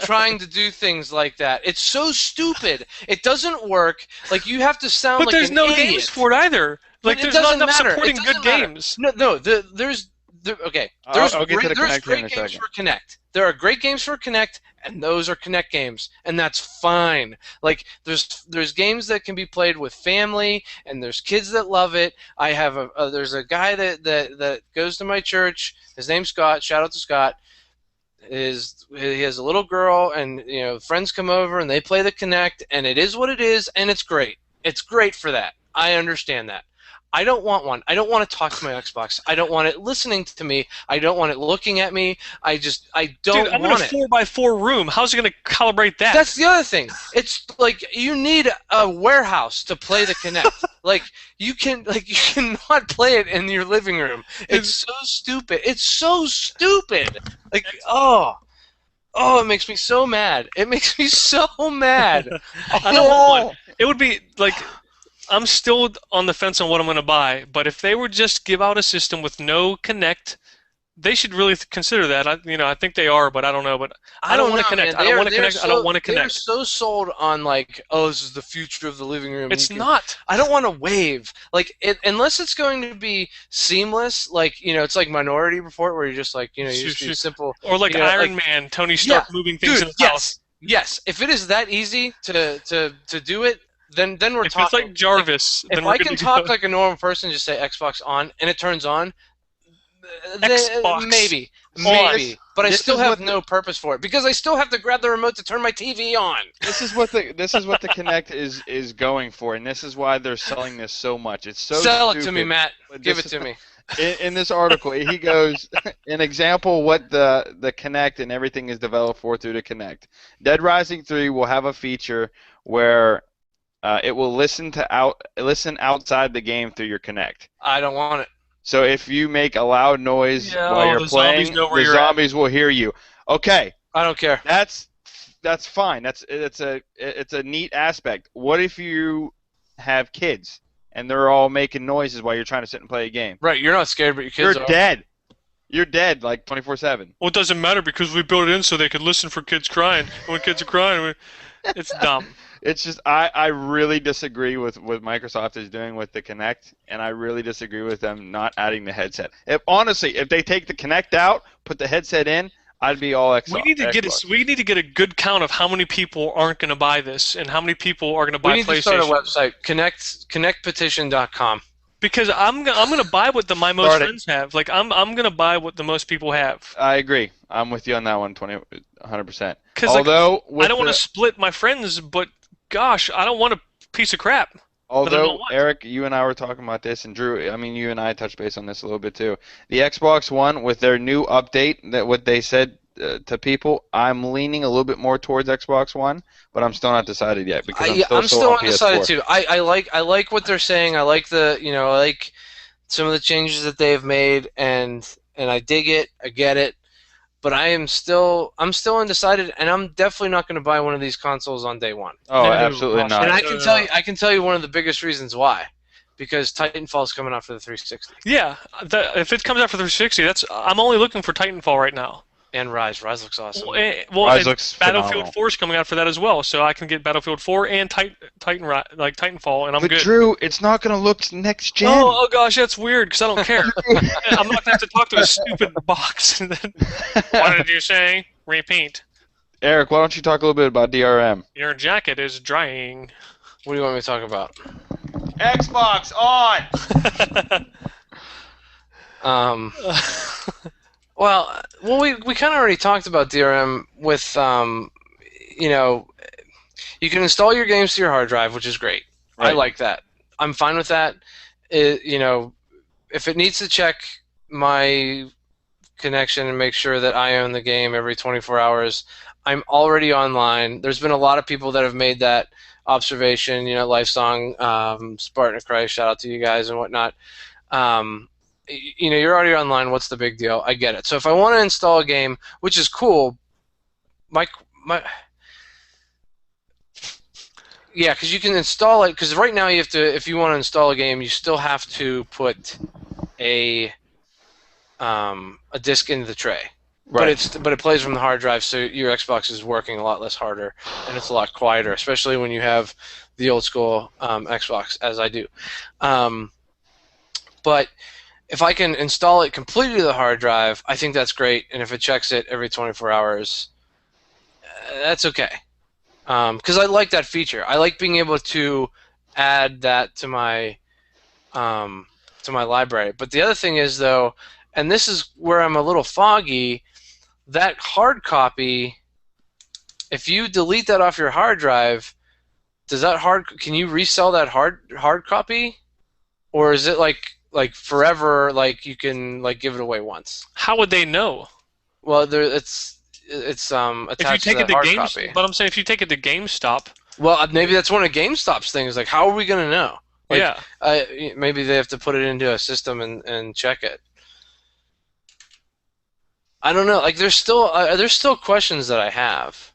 Speaker 2: trying to do things like that. It's so stupid. It doesn't work. Like you have to sound
Speaker 1: But
Speaker 2: like
Speaker 1: there's
Speaker 2: an
Speaker 1: no
Speaker 2: idiot.
Speaker 1: games for it either. Like
Speaker 2: But it
Speaker 1: there's not
Speaker 2: doesn't
Speaker 1: enough
Speaker 2: matter. It
Speaker 1: supporting
Speaker 2: doesn't
Speaker 1: good
Speaker 2: matter.
Speaker 1: games.
Speaker 2: No. Okay. There's
Speaker 3: I'll get to the
Speaker 2: there's
Speaker 3: Kinect here in
Speaker 2: great
Speaker 3: a
Speaker 2: games
Speaker 3: second.
Speaker 2: for Kinect. There are great games for Kinect, and those are Kinect games, and that's fine. Like there's games that can be played with family, and there's kids that love it. I have there's a guy that goes to my church. His name's Scott. Shout out to Scott. He has a little girl, and friends come over and they play the Kinect, and it is what it is, and it's great. It's great for that. I understand that. I don't want one. I don't want to talk to my Xbox. I don't want it listening to me. I don't want it looking at me. I don't
Speaker 1: Dude, I'm in a
Speaker 2: want it.
Speaker 1: 4x4 room. How's it going to calibrate that?
Speaker 2: That's the other thing. It's like you need a warehouse to play the Kinect. Like you cannot play it in your living room. It's so stupid. It's so stupid. Like oh, it makes me so mad. It makes me so mad.
Speaker 1: I don't want one. It would be like I'm still on the fence on what I'm going to buy, but if they would just give out a system with no Connect, they should really consider that. I think they are, but I don't know. But I don't want to connect. I don't want to connect. I don't want to connect.
Speaker 2: They're so sold on like, oh, this is the future of the living room.
Speaker 1: It's not.
Speaker 2: I don't want to wave unless it's going to be seamless. Like it's like Minority Report where you're just like you just do simple.
Speaker 1: Or like Iron Man, Tony Stark moving things in the house.
Speaker 2: Yes, if it is that easy to do it, then we're
Speaker 1: if
Speaker 2: talking.
Speaker 1: It's like Jarvis.
Speaker 2: If I can talk like a normal person, just say Xbox on, and it turns on.
Speaker 1: Xbox
Speaker 2: maybe, but I still have no purpose for it because I still have to grab the remote to turn my TV on.
Speaker 3: This is what the Kinect is going for, and this is why they're selling this so much. It's so
Speaker 2: sell
Speaker 3: stupid,
Speaker 2: it to me, Matt. Give it to me.
Speaker 3: In this article, he goes an example what the Kinect and everything is developed for through the Kinect. Dead Rising 3 will have a feature where it will listen outside the game through your Kinect.
Speaker 2: I don't want it.
Speaker 3: So if you make a loud noise while you're playing, the zombies will hear you. Okay.
Speaker 2: I don't care.
Speaker 3: That's fine. It's a neat aspect. What if you have kids and they're all making noises while you're trying to sit and play a game?
Speaker 2: Right. You're not scared, but your kids
Speaker 3: are. You're dead. You're dead like 24/7.
Speaker 1: Well, it doesn't matter because we built it in so they could listen for kids crying. And when kids are crying, it's dumb.
Speaker 3: It's just I really disagree with what Microsoft is doing with the Kinect, and I really disagree with them not adding the headset. Honestly, if they take the Kinect out, put the headset in, I'd be all Xbox.
Speaker 1: We need to get a good count of how many people aren't going to buy this and how many people are going to buy PlayStation.
Speaker 2: We need to start a website, connectpetition.com.
Speaker 1: Because I'm going to buy what my most friends have. Like I'm going to buy what the most people have.
Speaker 3: I agree. I'm with you on that one, 100%.
Speaker 1: Because I don't want to split my friends, but gosh, I don't want a piece of crap.
Speaker 3: Although, Eric, you and I were talking about this, and Drew, I mean, you and I touched base on this a little bit too. The Xbox One, with their new update, what they said to people, I'm leaning a little bit more towards Xbox One, but I'm still not decided yet because I'm still
Speaker 2: undecided too. I like what they're saying. I like I like some of the changes that they've made, and I dig it. I get it. But I'm still undecided, and I'm definitely not going to buy one of these consoles on day one.
Speaker 3: Oh, absolutely not.
Speaker 2: And I can tell you one of the biggest reasons why, because Titanfall's coming out for the 360.
Speaker 1: Yeah, if it comes out for the 360, I'm only looking for Titanfall right now.
Speaker 2: And Rise looks awesome.
Speaker 3: Rise looks
Speaker 1: Battlefield
Speaker 3: phenomenal.
Speaker 1: 4 is coming out for that as well, so I can get Battlefield 4 and Titanfall, and I'm good.
Speaker 3: But Drew, it's not going to look next gen.
Speaker 1: Oh gosh, that's weird because I don't care. I'm not going to have to talk to a stupid box. And then, what did you say? Repeat.
Speaker 2: Eric, why don't you talk a little bit about DRM?
Speaker 1: Your jacket is drying.
Speaker 2: What do you want me to talk about?
Speaker 3: Xbox on.
Speaker 2: Well, we kind of already talked about DRM with, you can install your games to your hard drive, which is great. Right. I like that. I'm fine with that. If it needs to check my connection and make sure that I own the game every 24 hours, I'm already online. There's been a lot of people that have made that observation, Lifesong, Spartan of Christ, shout out to you guys and whatnot. You're already online. What's the big deal? I get it. So if I want to install a game, which is cool, because you can install it. Because right now you have to, if you want to install a game, you still have to put a disc into the tray. Right. But it plays from the hard drive, so your Xbox is working a lot less harder, and it's a lot quieter, especially when you have the old school Xbox, as I do. But if I can install it completely to the hard drive, I think that's great. And if it checks it every 24 hours, that's okay. Because I like that feature. I like being able to add that to my library. But the other thing is, though, and this is where I'm a little foggy, that hard copy, if you delete that off your hard drive, can you resell that hard copy? Or is it like forever, like you can give it away once?
Speaker 1: How would they know?
Speaker 2: Well, it's attached to that hard copy.
Speaker 1: But I'm saying if you take it to GameStop.
Speaker 2: Well, maybe that's one of GameStop's things. Like, how are we gonna know? Like,
Speaker 1: Yeah.
Speaker 2: maybe they have to put it into a system and check it. I don't know. Like, there's still questions that I have.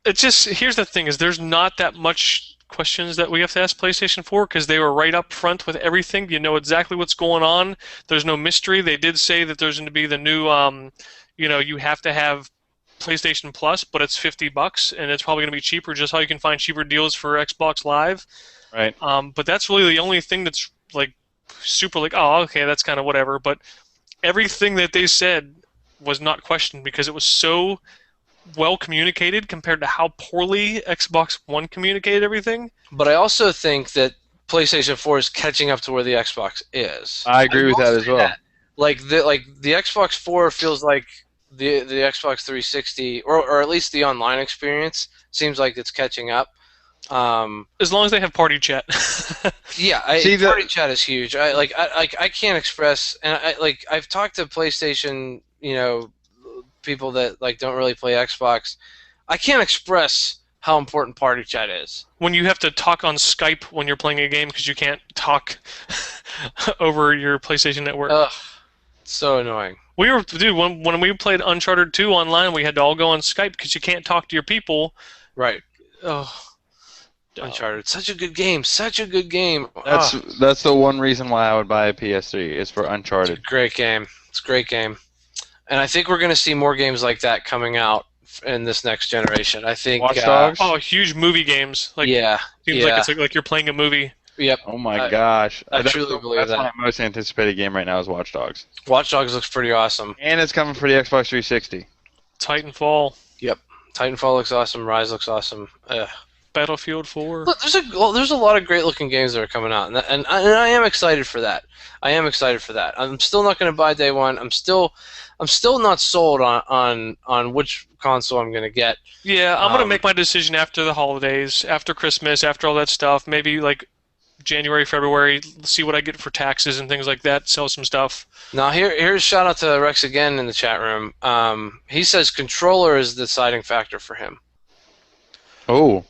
Speaker 1: It's just, here's the thing: is there's not that much questions that we have to ask PlayStation 4 because they were right up front with everything. You know exactly what's going on. There's no mystery. They did say that there's going to be the new, you have to have PlayStation Plus, but it's $50, and it's probably going to be cheaper. Just how you can find cheaper deals for Xbox Live.
Speaker 3: Right.
Speaker 1: But that's really the only thing that's like super like, oh, okay, that's kind of whatever. But everything that they said was not questioned because it was so well communicated compared to how poorly Xbox One communicated everything.
Speaker 2: But I also think that PlayStation 4 is catching up to where the Xbox is.
Speaker 3: I agree with
Speaker 2: will
Speaker 3: that as
Speaker 2: say
Speaker 3: well.
Speaker 2: that. Like the Xbox 4 feels like the Xbox 360, or at least the online experience seems like it's catching up.
Speaker 1: As long as they have party chat.
Speaker 2: Yeah, party chat is huge. I can't express, and I've talked to PlayStation, people that like don't really play Xbox. I can't express how important party chat is.
Speaker 1: When you have to talk on Skype when you're playing a game because you can't talk over your PlayStation Network.
Speaker 2: Ugh, it's so annoying.
Speaker 1: When we played Uncharted 2 online, we had to all go on Skype because you can't talk to your people.
Speaker 2: Right.
Speaker 1: Oh.
Speaker 2: Uncharted, such a good game, such a good game.
Speaker 3: That's the one reason why I would buy a PS3 is for Uncharted.
Speaker 2: It's a great game. It's a great game, and I think we're going to see more games like that coming out in this next generation. I think.
Speaker 3: Watch Dogs?
Speaker 1: Huge movie games. Like,
Speaker 2: yeah.
Speaker 1: Seems like it's like you're playing a movie.
Speaker 2: Yep.
Speaker 3: Oh my gosh!
Speaker 2: I truly believe that.
Speaker 3: That's my most anticipated game right now is Watch Dogs.
Speaker 2: Watch Dogs looks pretty awesome.
Speaker 3: And it's coming for the Xbox 360.
Speaker 1: Titanfall.
Speaker 2: Yep. Titanfall looks awesome. Rise looks awesome.
Speaker 1: Battlefield 4.
Speaker 2: Look, there's a lot of great looking games that are coming out, and I am excited for that. I'm still not going to buy day one. I'm still not sold on which console I'm going to get.
Speaker 1: Yeah, I'm going to make my decision after the holidays, after Christmas, after all that stuff. Maybe like January, February, see what I get for taxes and things like that, sell some stuff.
Speaker 2: Now here's shout out to Rex again in the chat room. He says controller is the deciding factor for him.
Speaker 3: Oh.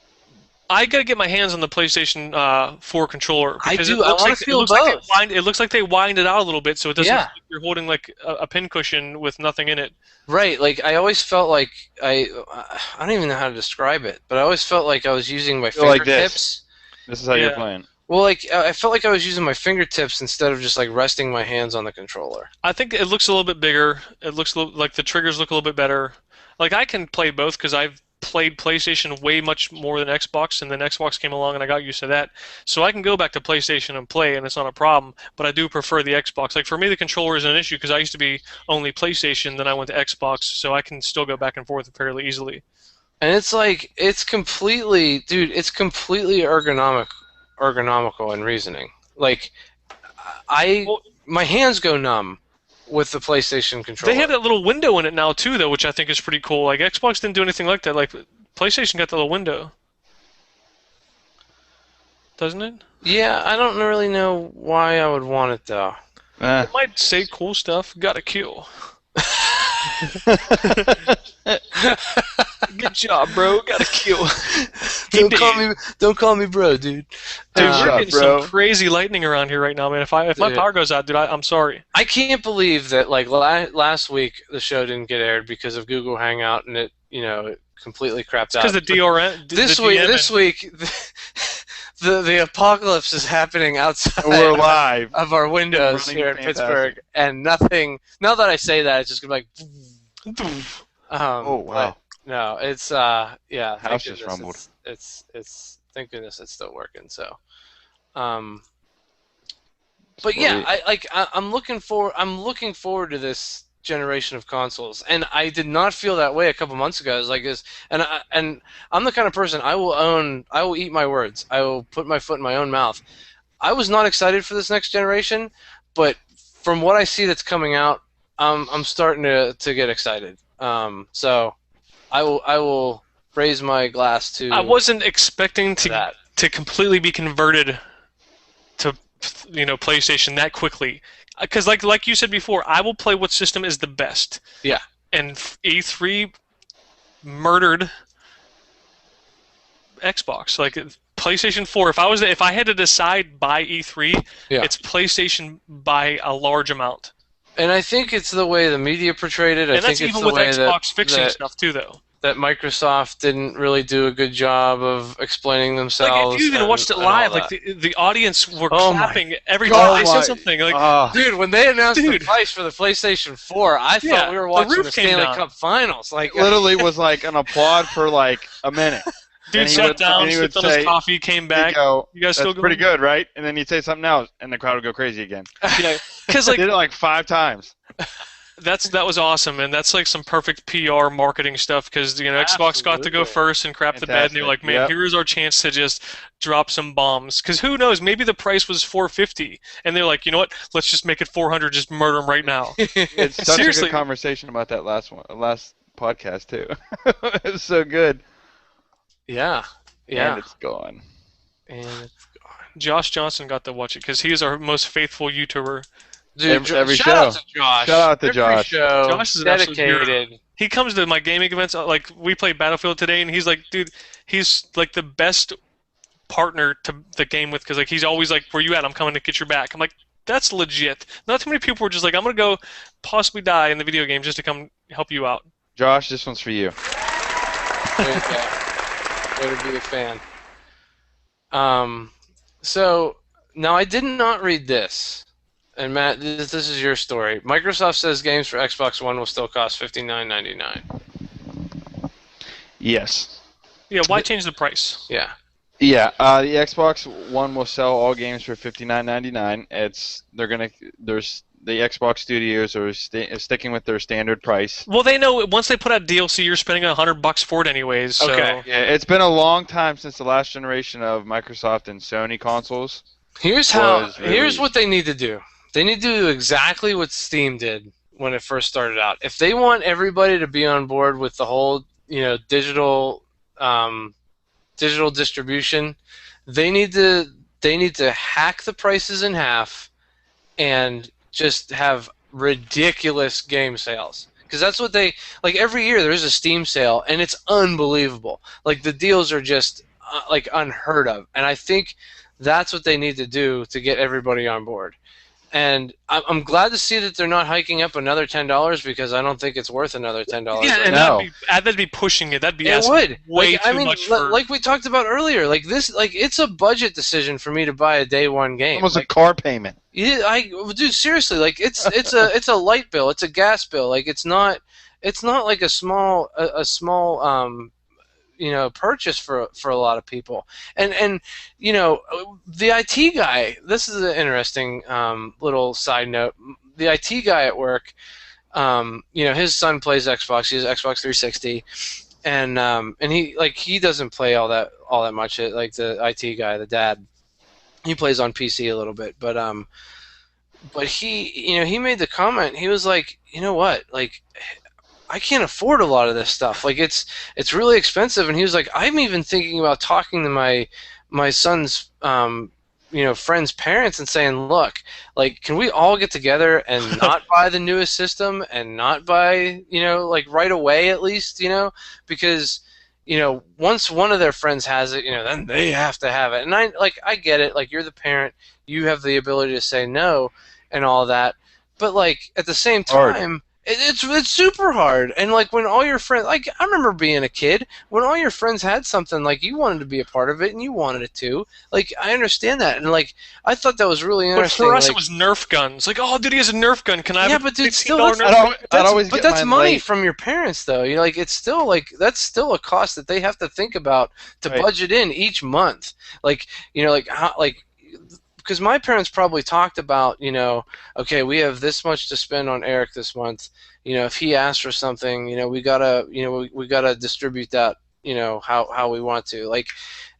Speaker 1: I gotta get my hands on the PlayStation 4 controller.
Speaker 2: I
Speaker 1: Because
Speaker 2: do. I want to feel both.
Speaker 1: It looks like they wind it out a little bit, so it doesn't.
Speaker 2: Yeah.
Speaker 1: Look like you're holding like a pincushion with nothing in it.
Speaker 2: Right. Like I always felt like I don't even know how to describe it, but I always felt like I was using my
Speaker 3: Feel like
Speaker 2: fingertips.
Speaker 3: This is how you're playing.
Speaker 2: Well, like I felt like I was using my fingertips instead of just like resting my hands on the controller.
Speaker 1: I think it looks a little bit bigger. It looks like the triggers look a little bit better. Like I can play both because I've played PlayStation way much more than Xbox, and then Xbox came along and I got used to that. So I can go back to PlayStation and play, and it's not a problem. But I do prefer the Xbox. Like for me, the controller isn't an issue because I used to be only PlayStation, then I went to Xbox, so I can still go back and forth fairly easily.
Speaker 2: And it's like it's completely ergonomical in reasoning. Like my hands go numb with the PlayStation controller.
Speaker 1: They have that little window in it now too, though, which I think is pretty cool. Like Xbox didn't do anything like that. Like PlayStation got the little window, doesn't it?
Speaker 2: Yeah, I don't really know why I would want it though.
Speaker 1: It might say cool stuff. Got to kill. Good job, bro. Got to kill.
Speaker 2: Don't call me bro, dude.
Speaker 1: Dude, we're getting some crazy lightning around here right now, man. If my power goes out, dude, I'm sorry.
Speaker 2: I can't believe that like last week the show didn't get aired because of Google Hangout, and it completely crapped out.
Speaker 1: Because the DRM.
Speaker 2: This week, the apocalypse is happening outside.
Speaker 3: We're live
Speaker 2: of our windows here in Pittsburgh, and nothing. Now that I say that, it's just gonna be like.
Speaker 3: Oh wow.
Speaker 2: No, it's yeah.
Speaker 3: House just rumbled.
Speaker 2: It's thank goodness it's still working. So, but yeah, I'm looking forward to this generation of consoles, and I did not feel that way a couple months ago. I was like this, and I'm the kind of person I will eat my words. I will put my foot in my own mouth. I was not excited for this next generation, but from what I see that's coming out, I'm starting to get excited. So I will raise my glass to.
Speaker 1: I wasn't expecting to completely be converted to PlayStation that quickly, because like you said before, I will play what system is the best.
Speaker 2: Yeah.
Speaker 1: And E3 murdered Xbox. Like PlayStation 4. If I had to decide by E3,
Speaker 2: Yeah.
Speaker 1: it's PlayStation by a large amount.
Speaker 2: And I think it's the way the media portrayed it. I
Speaker 1: And that's
Speaker 2: think it's
Speaker 1: even
Speaker 2: the
Speaker 1: with
Speaker 2: way
Speaker 1: Xbox fixing
Speaker 2: that
Speaker 1: stuff too, though.
Speaker 2: that Microsoft didn't really do a good job of explaining themselves.
Speaker 1: Like if you even watched it
Speaker 2: and all
Speaker 1: live,
Speaker 2: that.
Speaker 1: like the audience were
Speaker 2: Oh my
Speaker 1: clapping every
Speaker 2: God.
Speaker 1: time they
Speaker 3: Oh my-
Speaker 1: said something. Like
Speaker 2: Dude, when they announced the
Speaker 1: Dude.
Speaker 2: price for the PlayStation 4, I
Speaker 1: Yeah,
Speaker 2: thought we were
Speaker 1: the
Speaker 2: watching
Speaker 1: roof
Speaker 2: the
Speaker 1: came
Speaker 2: Stanley
Speaker 1: down.
Speaker 2: Cup Finals. Like,
Speaker 3: Literally was like an applaud for like a minute.
Speaker 1: dude
Speaker 3: And he
Speaker 1: sat
Speaker 3: would-
Speaker 1: down,
Speaker 3: and he would
Speaker 1: sipped on his
Speaker 3: say-
Speaker 1: coffee, came
Speaker 3: He'd
Speaker 1: back.
Speaker 3: go,
Speaker 1: You guys
Speaker 3: "That's
Speaker 1: still
Speaker 3: pretty
Speaker 1: going?"
Speaker 3: good, right?" And then he'd say something else, and the crowd would go crazy again.
Speaker 1: Yeah, because like
Speaker 3: Did it like 5 times.
Speaker 1: that was awesome, and that's like some perfect PR marketing stuff because Xbox got to go
Speaker 2: Absolutely.
Speaker 1: first and crap the bed, and they were like,
Speaker 3: Fantastic.
Speaker 1: "Man,
Speaker 3: Yep.
Speaker 1: here's our chance to just drop some bombs." Because who knows? Maybe the price was $450, and they're like, "You know what? Let's just make it $400. Just murder them right now."
Speaker 3: It's such a
Speaker 1: Seriously.
Speaker 3: good conversation about that last podcast too. It's so good.
Speaker 2: yeah,
Speaker 3: And
Speaker 2: yeah.
Speaker 3: it's gone.
Speaker 2: And it's gone.
Speaker 1: Josh Johnson got to watch it because he is our most faithful YouTuber.
Speaker 2: Dude,
Speaker 3: Every
Speaker 2: shout
Speaker 3: show.
Speaker 2: out to Josh.
Speaker 3: Shout out to
Speaker 2: Every
Speaker 3: Josh.
Speaker 2: Show,
Speaker 1: Josh is an absolute hero.
Speaker 2: dedicated.
Speaker 1: He comes to my gaming events. Like we played Battlefield today, and he's like, "Dude, he's like the best partner to the game with because like he's always like, where you at? I'm coming to get your back." I'm like, that's legit. Not too many people were just like, I'm gonna go possibly die in the video game just to come help you out.
Speaker 3: Josh, this one's for you.
Speaker 2: There you go. Way to be a fan. So now I did not read this, and Matt, this is your story. Microsoft says games for Xbox One will still cost $59.99.
Speaker 3: Yes.
Speaker 1: Yeah, why change the price?
Speaker 2: Yeah.
Speaker 3: Yeah, the Xbox One will sell all games for $59.99. There's the Xbox Studios are sticking with their standard price.
Speaker 1: Well, they know once they put out DLC, you're spending $100 for it anyways. So.
Speaker 2: Okay.
Speaker 3: Yeah, it's been a long time since the last generation of Microsoft and Sony consoles.
Speaker 2: Here's
Speaker 3: Was
Speaker 2: here's
Speaker 3: released.
Speaker 2: what they need to do. They need to do exactly what Steam did when it first started out. If they want everybody to be on board with the whole, digital distribution, they need to hack the prices in half and just have ridiculous game sales. Because that's what they like. Every year there is a Steam sale, and it's unbelievable. Like the deals are just like unheard of, and I think that's what they need to do to get everybody on board. And I'm glad to see that they're not hiking up another $10 because I don't think it's worth another $10.
Speaker 1: Yeah, and
Speaker 3: No.
Speaker 1: that'd be pushing it. That'd be
Speaker 2: it
Speaker 1: asking
Speaker 2: would.
Speaker 1: way
Speaker 2: Like,
Speaker 1: too
Speaker 2: I mean,
Speaker 1: much for.
Speaker 2: like we talked about earlier, like this, like it's a budget decision for me to buy a day one game.
Speaker 3: Almost
Speaker 2: Like,
Speaker 3: a car payment.
Speaker 2: yeah, dude, seriously, like it's a light bill, it's a gas bill, like it's not like a small purchase for a lot of people. And the IT guy. This is an interesting little side note. The IT guy at work, his son plays Xbox. He has Xbox 360, and he doesn't play all that much. Like the IT guy, the dad, he plays on PC a little bit, but he made the comment. He was like, you know what, like, I can't afford a lot of this stuff. Like it's really expensive. And he was like, I'm even thinking about talking to my son's friends' parents and saying, look, like, can we all get together and not buy the newest system and not buy, like right away at least, because once one of their friends has it, then they have to have it. And I get it. Like, you're the parent, you have the ability to say no and all that. But like at the same
Speaker 3: Hard.
Speaker 2: time, it's super hard. And like when all your friends, like I remember being a kid, when all your friends had something, like you wanted to be a part of it and you wanted it too. Like I understand that, and like I thought that was really
Speaker 1: But
Speaker 2: interesting.
Speaker 1: for us,
Speaker 2: like,
Speaker 1: it was Nerf guns. Like, oh, dude, he has a Nerf gun. Can I have
Speaker 2: yeah,
Speaker 1: a
Speaker 2: but dude,
Speaker 1: $15
Speaker 2: still,
Speaker 1: Nerf
Speaker 2: that's,
Speaker 1: gun?
Speaker 3: I'd always
Speaker 2: but
Speaker 3: get
Speaker 2: that's
Speaker 3: mine
Speaker 2: money
Speaker 3: late.
Speaker 2: from your parents, though. Like it's still like that's still a cost that they have to think about to
Speaker 3: Right.
Speaker 2: budget in each month. Like like how because my parents probably talked about okay, we have this much to spend on Eric this month. If he asks for something, we gotta we gotta distribute that how we want to. Like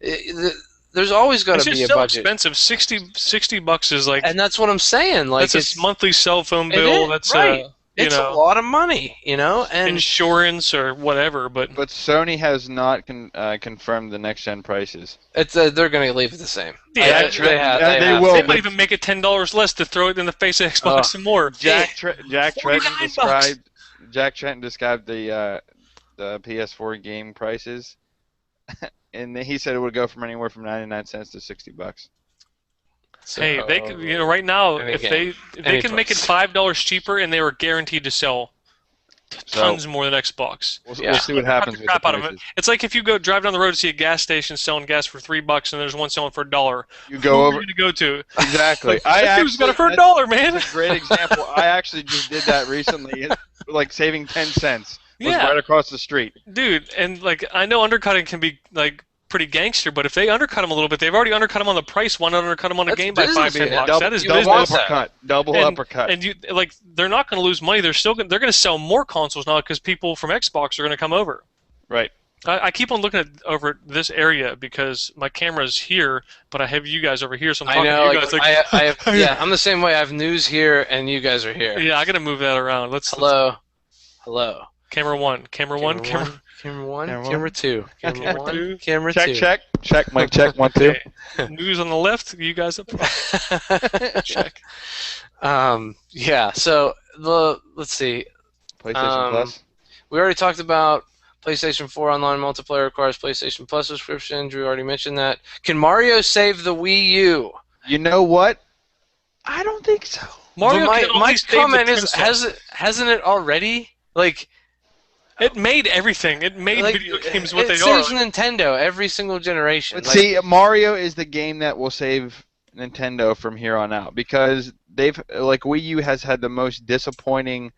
Speaker 2: there's always got
Speaker 1: It's
Speaker 2: to
Speaker 1: just
Speaker 2: be a
Speaker 1: so
Speaker 2: budget.
Speaker 1: expensive. $60 is like
Speaker 2: And that's what I'm saying. Like
Speaker 1: that's a
Speaker 2: it's
Speaker 1: monthly cell phone
Speaker 2: It
Speaker 1: bill.
Speaker 2: is,
Speaker 1: That's
Speaker 2: right.
Speaker 1: you
Speaker 2: it's a
Speaker 1: know
Speaker 2: lot of money, and
Speaker 1: insurance or whatever. But
Speaker 3: But Sony has not confirmed the next gen prices.
Speaker 2: it's they're going to leave it the same.
Speaker 1: Yeah,
Speaker 3: they
Speaker 2: have
Speaker 3: will.
Speaker 1: they
Speaker 2: to.
Speaker 1: might even make it $10 less to throw it in the face of Xbox some more.
Speaker 3: Jack Tretton
Speaker 1: $49.
Speaker 3: Jack Tretton described the PS4 game prices and he said it would go from anywhere from 99 cents to $60.
Speaker 2: So,
Speaker 1: Hey, they could, right now,
Speaker 2: any
Speaker 1: if
Speaker 2: game.
Speaker 1: they can make it $5 cheaper, and they were guaranteed to sell tons more than Xbox.
Speaker 3: We'll
Speaker 2: Yeah.
Speaker 3: see what happens with the
Speaker 1: Crap out of it.
Speaker 3: prices.
Speaker 1: It's like if you go drive down the road to see a gas station selling gas for $3, and there's one selling for $1.
Speaker 3: You
Speaker 1: Who
Speaker 3: go
Speaker 1: are
Speaker 3: over
Speaker 1: you going to go to?
Speaker 3: exactly.
Speaker 1: That dude's got it for $1, man.
Speaker 3: That's a great example. I actually just did that recently, like saving 10 cents. Was
Speaker 1: Yeah.
Speaker 3: right across the street.
Speaker 1: Dude, and like I know undercutting can be like pretty gangster, but if they undercut them a little bit, they've already undercut them on the price. Why not undercut them on a
Speaker 2: That's
Speaker 1: game by
Speaker 2: business,
Speaker 1: $5-10?
Speaker 2: man.
Speaker 1: That is
Speaker 2: You don't
Speaker 1: business.
Speaker 2: want that.
Speaker 3: uppercut. Double uppercut.
Speaker 1: And you like they're not going to lose money. They're going to sell more consoles now because people from Xbox are going to come over.
Speaker 3: Right.
Speaker 1: I keep on looking over this area because my camera's here, but I have you guys over here, so I'm
Speaker 2: I
Speaker 1: talking
Speaker 2: know.
Speaker 1: to you
Speaker 2: Like,
Speaker 1: guys.
Speaker 2: I have, yeah, I'm the same way. I have news here, and you guys are here.
Speaker 1: Yeah, I got to move that around. Let's
Speaker 2: Hello.
Speaker 1: camera one, camera one, camera.
Speaker 2: Camera one,
Speaker 3: Camera
Speaker 2: camera two,
Speaker 1: Camera
Speaker 2: camera one,
Speaker 1: two.
Speaker 2: camera
Speaker 3: Check,
Speaker 2: two.
Speaker 3: check, mic check, 1, 2.
Speaker 1: Okay. News on the left. You guys up. Check.
Speaker 2: Yeah. So let's see.
Speaker 3: PlayStation Plus.
Speaker 2: We already talked about PlayStation 4 online multiplayer requires PlayStation Plus subscription. Drew already mentioned that. Can Mario save the Wii U?
Speaker 3: You know what? I don't think so.
Speaker 1: Mario
Speaker 2: But
Speaker 1: can
Speaker 2: my
Speaker 1: only save the
Speaker 2: comment is,
Speaker 1: princess.
Speaker 2: hasn't it already? Like,
Speaker 1: It made everything. It made video games what
Speaker 2: it
Speaker 1: they
Speaker 2: saves
Speaker 1: are.
Speaker 2: Nintendo every single generation.
Speaker 3: But
Speaker 2: Like,
Speaker 3: see, Mario is the game that will save Nintendo from here on out because Wii U has had the most disappointing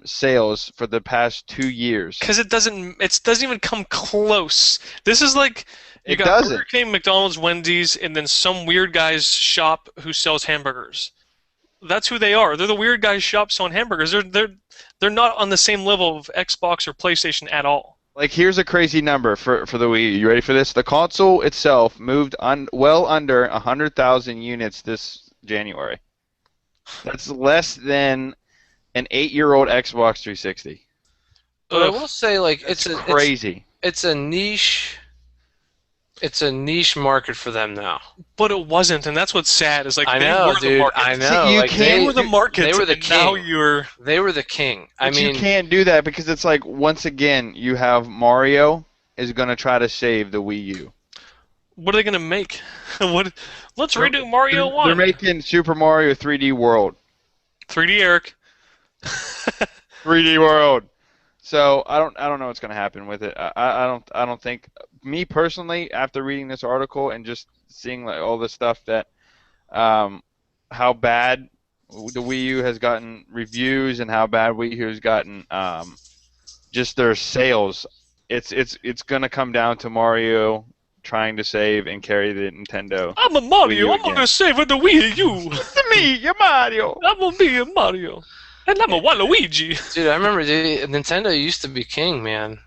Speaker 3: sales for the past 2 years.
Speaker 1: Because it doesn't even come close. This is like you
Speaker 3: It
Speaker 1: got
Speaker 3: doesn't.
Speaker 1: Burger King, McDonald's, Wendy's, and then some weird guy's shop who sells hamburgers. That's who they are. They're the weird guy's shop selling hamburgers. They're not on the same level of Xbox or PlayStation at all.
Speaker 3: Like, here's a crazy number for the Wii U. You ready for this? The console itself moved well under 100,000 units this January. That's less than an 8-year-old Xbox 360.
Speaker 2: but I
Speaker 1: Ugh.
Speaker 2: will say, like, it's
Speaker 3: Crazy.
Speaker 2: a niche. It's a niche market for them now.
Speaker 1: But it wasn't, and that's what's sad. Is like
Speaker 2: I
Speaker 1: they
Speaker 2: know,
Speaker 1: were the
Speaker 2: dude.
Speaker 1: market.
Speaker 2: I know.
Speaker 3: See, you
Speaker 2: like,
Speaker 3: can't-
Speaker 1: They were the market.
Speaker 2: They were the
Speaker 1: and now
Speaker 2: king.
Speaker 1: you're.
Speaker 2: They were the king. I
Speaker 3: But
Speaker 2: mean,
Speaker 3: you can't do that because it's like, once again, you have Mario is going to try to save the Wii U.
Speaker 1: What are they gonna make? Let's redo Mario
Speaker 3: They're
Speaker 1: 1.
Speaker 3: making Super Mario 3D World.
Speaker 1: 3D Eric.
Speaker 3: 3D World. So I don't know what's going to happen with it. I don't think, me personally, after reading this article and just seeing like all the stuff that how bad the Wii U has gotten reviews and how bad Wii U has gotten just their sales, it's going to come down to Mario trying to save and carry the Nintendo.
Speaker 1: I'm a
Speaker 3: Wii
Speaker 1: Mario.
Speaker 3: U
Speaker 1: I'm
Speaker 3: again.
Speaker 1: gonna save the Wii U.
Speaker 3: To me, you're Mario.
Speaker 1: I'm gonna be a Mario. And I'm a Waluigi.
Speaker 2: dude, I remember Nintendo used to be king, man.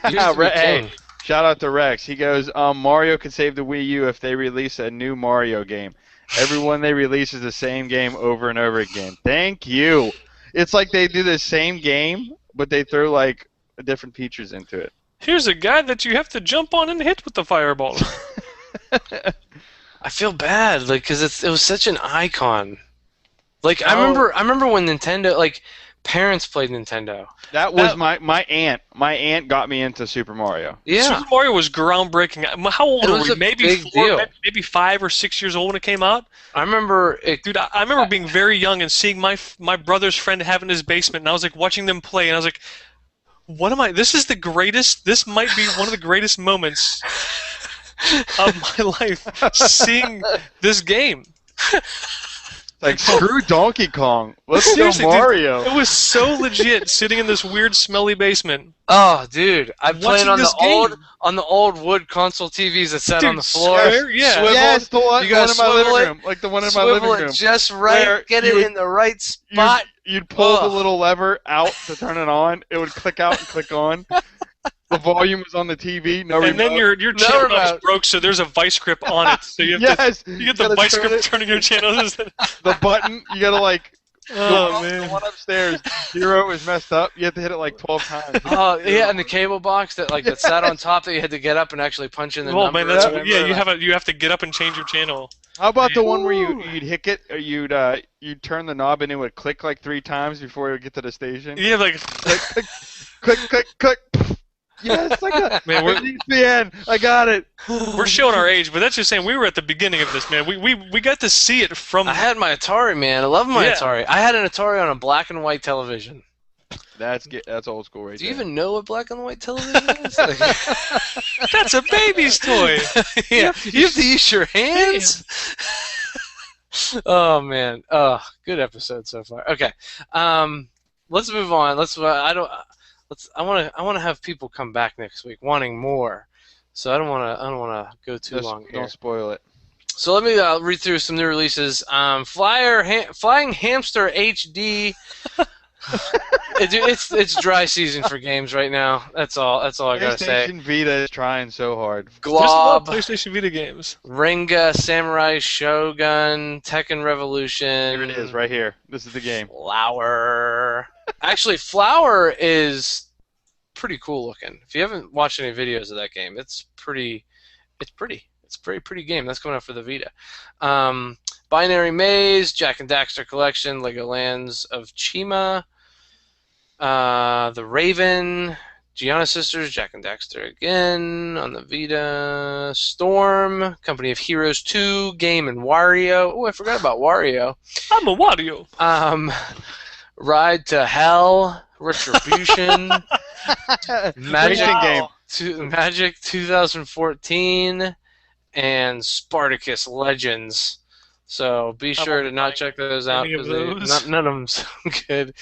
Speaker 2: Used to be
Speaker 3: Hey,
Speaker 2: king.
Speaker 3: shout out to Rex. He goes, Mario could save the Wii U if they release a new Mario game. Everyone they release is the same game over and over again. Thank you. It's like they do the same game, but they throw like different features into it.
Speaker 1: Here's a guy that you have to jump on and hit with the fireball.
Speaker 2: I feel bad, like, because it was such an icon. Like,
Speaker 1: Oh.
Speaker 2: I remember when Nintendo, like, parents played Nintendo.
Speaker 3: That was
Speaker 1: That-
Speaker 3: my aunt. My aunt got me into Super Mario.
Speaker 2: Yeah.
Speaker 1: Super Mario was groundbreaking. How old
Speaker 2: It
Speaker 1: were
Speaker 2: was
Speaker 1: we?
Speaker 2: a
Speaker 1: Maybe
Speaker 2: big
Speaker 1: 4,
Speaker 2: deal.
Speaker 1: maybe 5 or 6 years old when it came out.
Speaker 2: I remember it.
Speaker 1: Dude, I remember being very young and seeing my brother's friend have it in his basement, and I was like watching them play, and I was like, "What am I? This is the greatest. This might be one of the greatest moments of my life. Seeing this game.
Speaker 3: Like, screw Donkey Kong. Let's go
Speaker 1: Seriously, dude,
Speaker 3: Mario.
Speaker 1: It was so legit, sitting in this weird, smelly basement.
Speaker 2: Oh, dude, I played
Speaker 1: Watching
Speaker 2: on
Speaker 1: this
Speaker 2: the
Speaker 1: game.
Speaker 2: old wood console TVs that sat
Speaker 1: Dude,
Speaker 2: on the floor.
Speaker 1: swear, yeah.
Speaker 2: Swivel.
Speaker 3: Yes, the one,
Speaker 2: You
Speaker 3: the
Speaker 2: gotta
Speaker 3: one in my
Speaker 2: swivel
Speaker 3: living
Speaker 2: it,
Speaker 3: room. Like the one in my living
Speaker 2: Swivel
Speaker 3: room.
Speaker 2: it just right,
Speaker 3: Where
Speaker 2: get
Speaker 3: you
Speaker 2: it
Speaker 3: would-
Speaker 2: in the right spot.
Speaker 3: You'd pull the
Speaker 2: Ugh.
Speaker 3: little lever out to turn it on. It would click out and click on. The volume was on the TV. No
Speaker 1: And then
Speaker 3: remote.
Speaker 1: your channel knob is
Speaker 2: remote.
Speaker 1: broke, so there's a vice grip on it. So you have
Speaker 3: Yes.
Speaker 1: to, you get the
Speaker 3: gotta
Speaker 1: vice
Speaker 3: turn
Speaker 1: grip
Speaker 3: it.
Speaker 1: turning your channels.
Speaker 3: The button. You gotta like.
Speaker 1: Oh,
Speaker 3: the
Speaker 1: man.
Speaker 3: one upstairs. Zero is messed up. You have to hit it like 12 times.
Speaker 2: Oh yeah, and the cable box that sat on top that you had to get up and actually punch in the
Speaker 1: Oh
Speaker 2: number.
Speaker 1: man, that's
Speaker 2: Remember
Speaker 1: yeah. You
Speaker 2: that?
Speaker 1: have to get up and change your channel.
Speaker 3: How about the one where
Speaker 2: Ooh.
Speaker 3: you'd hit it, or you'd turn the knob and it would click like 3 times before it would get to the station?
Speaker 1: You have like
Speaker 3: Click, click, click, click, click. Yes, I got
Speaker 1: Man,
Speaker 3: ESPN. I got it.
Speaker 1: we're showing our age, but that's just saying we were at the beginning of this, man. We got to see it from.
Speaker 2: I had my Atari, man. I love my
Speaker 1: Yeah.
Speaker 2: Atari. I had an Atari on a black and white television.
Speaker 3: That's old school right
Speaker 2: Do you
Speaker 3: there.
Speaker 2: even know what black and white television is?
Speaker 1: That's a baby's toy.
Speaker 2: Yeah, you have to use your hands. Oh man, good episode so far. Okay, let's move on. I want to have people come back next week wanting more. So I don't want to go too long here.
Speaker 3: Don't spoil it.
Speaker 2: So let me read through some new releases. Flying Hamster HD. It's dry season for games right now. That's all I gotta say.
Speaker 3: PlayStation Vita is trying so hard.
Speaker 1: There's a lot of
Speaker 2: Glob,
Speaker 1: PlayStation Vita games.
Speaker 2: Ringa, Samurai Shogun, Tekken Revolution.
Speaker 3: Here it is, right here. This is the game.
Speaker 2: Flower. Actually, Flower is pretty cool looking. If you haven't watched any videos of that game, it's pretty. It's a very pretty game. That's coming out for the Vita. Binary Maze, Jack and Daxter Collection, Legolands of Chima, The Raven, Gianna Sisters, Jack and Daxter again on the Vita, Storm, Company of Heroes 2, Game and Wario. Oh, I forgot about Wario.
Speaker 1: I'm a Wario.
Speaker 2: Ride to Hell, Retribution,
Speaker 3: Racing game.
Speaker 2: Magic 2014, and Spartacus Legends. So be sure to not check those out
Speaker 1: any of
Speaker 2: because
Speaker 1: those.
Speaker 2: none of them sound good.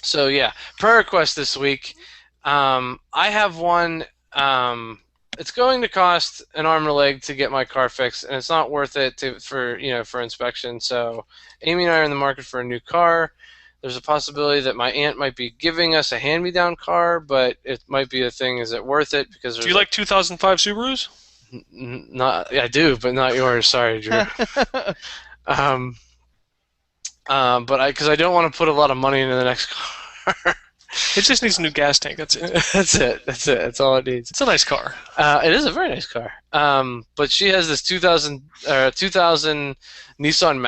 Speaker 2: So yeah, prayer request this week. I have one. It's going to cost an arm and a leg to get my car fixed, and it's not worth it for inspection. So Amy and I are in the market for a new car. There's a possibility that my aunt might be giving us a hand-me-down car, but it might be a thing. Is it worth it? Because
Speaker 1: Do you like 2005 Subarus?
Speaker 2: Not I do, but not yours. Sorry, Drew. But because I don't want to put a lot of money into the next car.
Speaker 1: It just needs a new gas tank. That's it.
Speaker 2: That's it. That's all it needs.
Speaker 1: It's a nice car.
Speaker 2: It is a very nice car. But she has this 2000 Nissan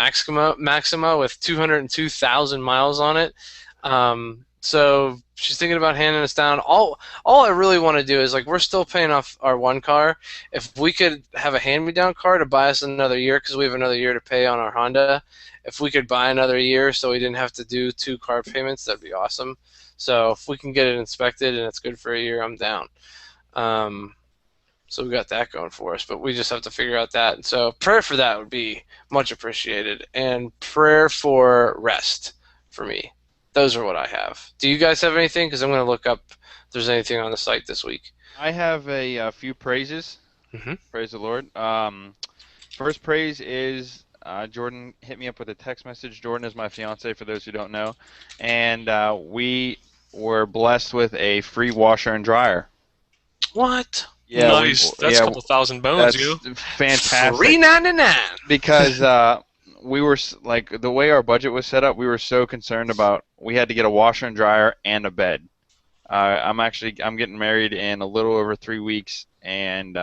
Speaker 2: Maxima with 202,000 miles on it. So she's thinking about handing us down. All I really want to do is, like, we're still paying off our one car. If we could have a hand-me-down car to buy us another year, because we have another year to pay on our Honda. If we could buy another year so we didn't have to do 2 car payments, that'd be awesome. So if we can get it inspected and it's good for a year, I'm down. So we got that going for us, but we just have to figure out that. And so prayer for that would be much appreciated, and prayer for rest for me. Those are what I have. Do you guys have anything? Because I'm going to look up if there's anything on the site this week.
Speaker 3: I have a few praises.
Speaker 2: Mhm.
Speaker 3: Praise the Lord. First praise is Jordan hit me up with a text message. Jordan is my fiance, for those who don't know, and we were blessed with a free washer and dryer.
Speaker 2: What?
Speaker 3: Yeah,
Speaker 1: Nice. That's a couple thousand bones, you.
Speaker 3: that's fantastic.
Speaker 2: $3.99.
Speaker 3: Because we were like, the way our budget was set up, we were so concerned about we had to get a washer and dryer and a bed. I'm getting married in a little over 3 weeks, and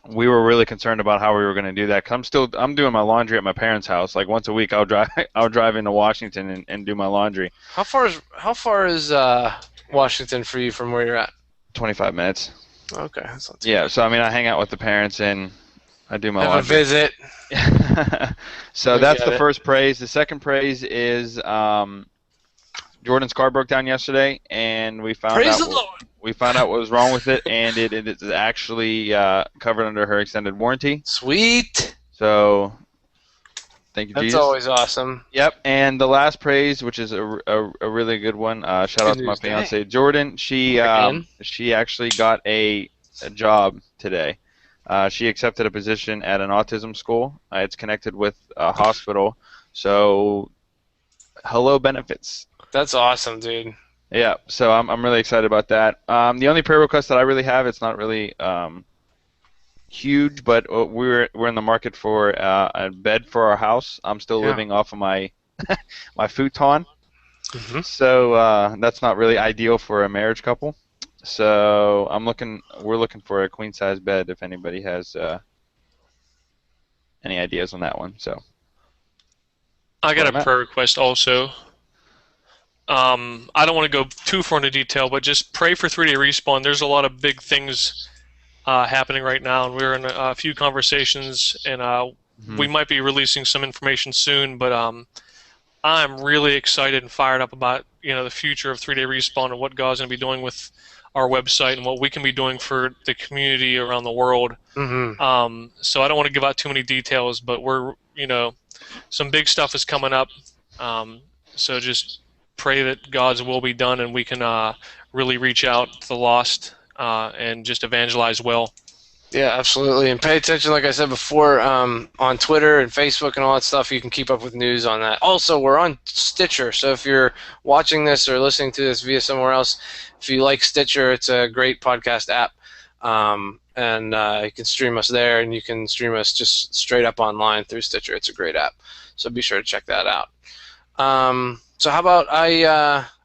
Speaker 3: we were really concerned about how we were going to do that. 'Cause I'm doing my laundry at my parents' house. Like once a week, I'll drive into Washington and do my laundry.
Speaker 2: How far is Washington for you from where you're at?
Speaker 3: 25 minutes.
Speaker 2: Okay, that's not too
Speaker 3: Yeah, so I mean, I hang out with the parents and I do my
Speaker 2: have a
Speaker 3: laundry.
Speaker 2: visit.
Speaker 3: So
Speaker 2: We
Speaker 3: that's
Speaker 2: get
Speaker 3: the
Speaker 2: it.
Speaker 3: first praise. The second praise is Jordan's car broke down yesterday, and we found
Speaker 2: Praise
Speaker 3: out
Speaker 2: the Lord.
Speaker 3: we found out what was wrong with it, and it is actually covered under her extended warranty.
Speaker 2: Sweet.
Speaker 3: So thank you,
Speaker 2: That's
Speaker 3: Jesus.
Speaker 2: always awesome.
Speaker 3: Yep, and the last praise, which is a really good one. Shout out to my
Speaker 2: news,
Speaker 3: fiance Jordan. She
Speaker 2: Again?
Speaker 3: she actually got a job today. She accepted a position at an autism school. It's connected with a hospital. So, hello benefits.
Speaker 2: That's awesome, dude.
Speaker 3: Yeah, so I'm really excited about that. The only prayer request that I really have, it's not really huge, but we're in the market for a bed for our house. I'm still
Speaker 2: Yeah.
Speaker 3: living off of my my futon,
Speaker 2: Mhm.
Speaker 3: so that's not really ideal for a marriage couple. So we're looking for a queen size bed if anybody has any ideas on that one. So
Speaker 1: I got
Speaker 3: Where I'm
Speaker 1: a
Speaker 3: at.
Speaker 1: prayer request also. I don't want to go too far into detail, but just pray for 3-Day Respawn. There's a lot of big things happening right now, and we're in a few conversations, and we might be releasing some information soon. But I'm really excited and fired up about the future of 3-Day Respawn and what God's going to be doing with our website and what we can be doing for the community around the world.
Speaker 2: Mm-hmm.
Speaker 1: So I don't want to give out too many details, but we're some big stuff is coming up. So just pray that God's will be done and we can really reach out to the lost and just evangelize well.
Speaker 2: Yeah, absolutely. And pay attention, like I said before, on Twitter and Facebook and all that stuff. You can keep up with news on that. Also, we're on Stitcher, so if you're watching this or listening to this via somewhere else, if you like Stitcher, it's a great podcast app. And you can stream us there, and you can stream us just straight up online through Stitcher. It's a great app, so be sure to check that out. So how about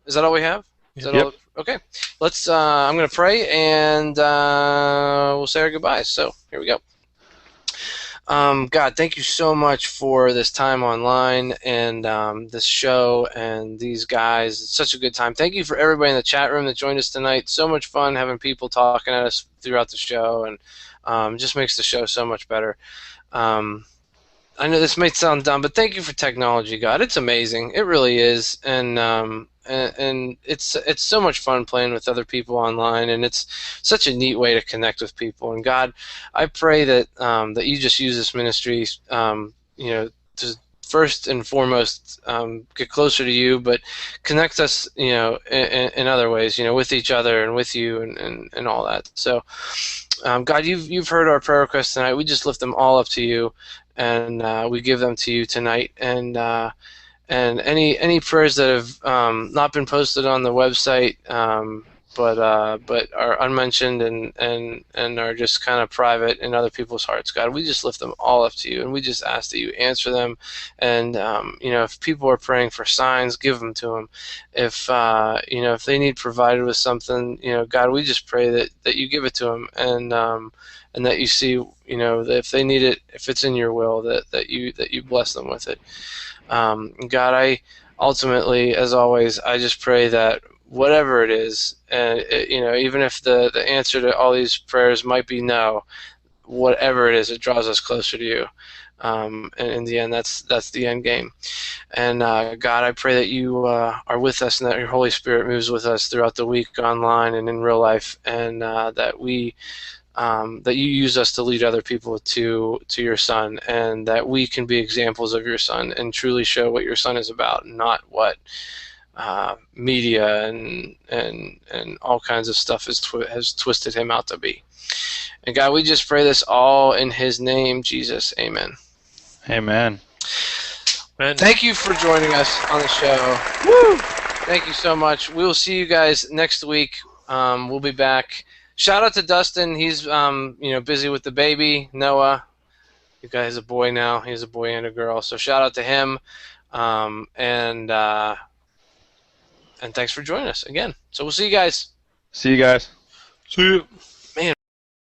Speaker 2: is that all we have? Is that all? Okay. Let's. I'm going to pray, and we'll say our goodbyes. So here we go. God, thank you so much for this time online and this show and these guys. It's such a good time. Thank you for everybody in the chat room that joined us tonight. So much fun having people talking at us throughout the show, and just makes the show so much better. I know this might sound dumb, but thank you for technology, God. It's amazing. It really is, and it's so much fun playing with other people online, and it's such a neat way to connect with people. And God, I pray that that you just use this ministry, to first and foremost get closer to you, but connect us, in other ways, with each other and with you and all that. So, God, you've heard our prayer requests tonight. We just lift them all up to you. And we give them to you tonight, and any prayers that have not been posted on the website, but are unmentioned and are just kind of private in other people's hearts, God, we just lift them all up to you, and we just ask that you answer them. And if people are praying for signs, give them to them. If if they need provided with something, God, we just pray that you give it to them, and that you see, that if they need it, if it's in your will, that you bless them with it. God, I ultimately, as always, I just pray that whatever it is, and even if the answer to all these prayers might be no, whatever it is, it draws us closer to you. And in the end, that's the end game. And God, I pray that you are with us, and that your Holy Spirit moves with us throughout the week, online and in real life, and that you use us to lead other people to your Son, and that we can be examples of your Son and truly show what your Son is about, not what media and all kinds of stuff has twisted him out to be. And God, we just pray this all in his name, Jesus. Amen.
Speaker 3: Amen.
Speaker 2: Thank you for joining us on the show. Woo! Thank you so much. We will see you guys next week. We'll be back. Shout out to Dustin. He's busy with the baby, Noah. You guys has a boy now. He has a boy and a girl. So shout out to him. And thanks for joining us again. So we'll see you guys.
Speaker 3: See you guys.
Speaker 1: See you.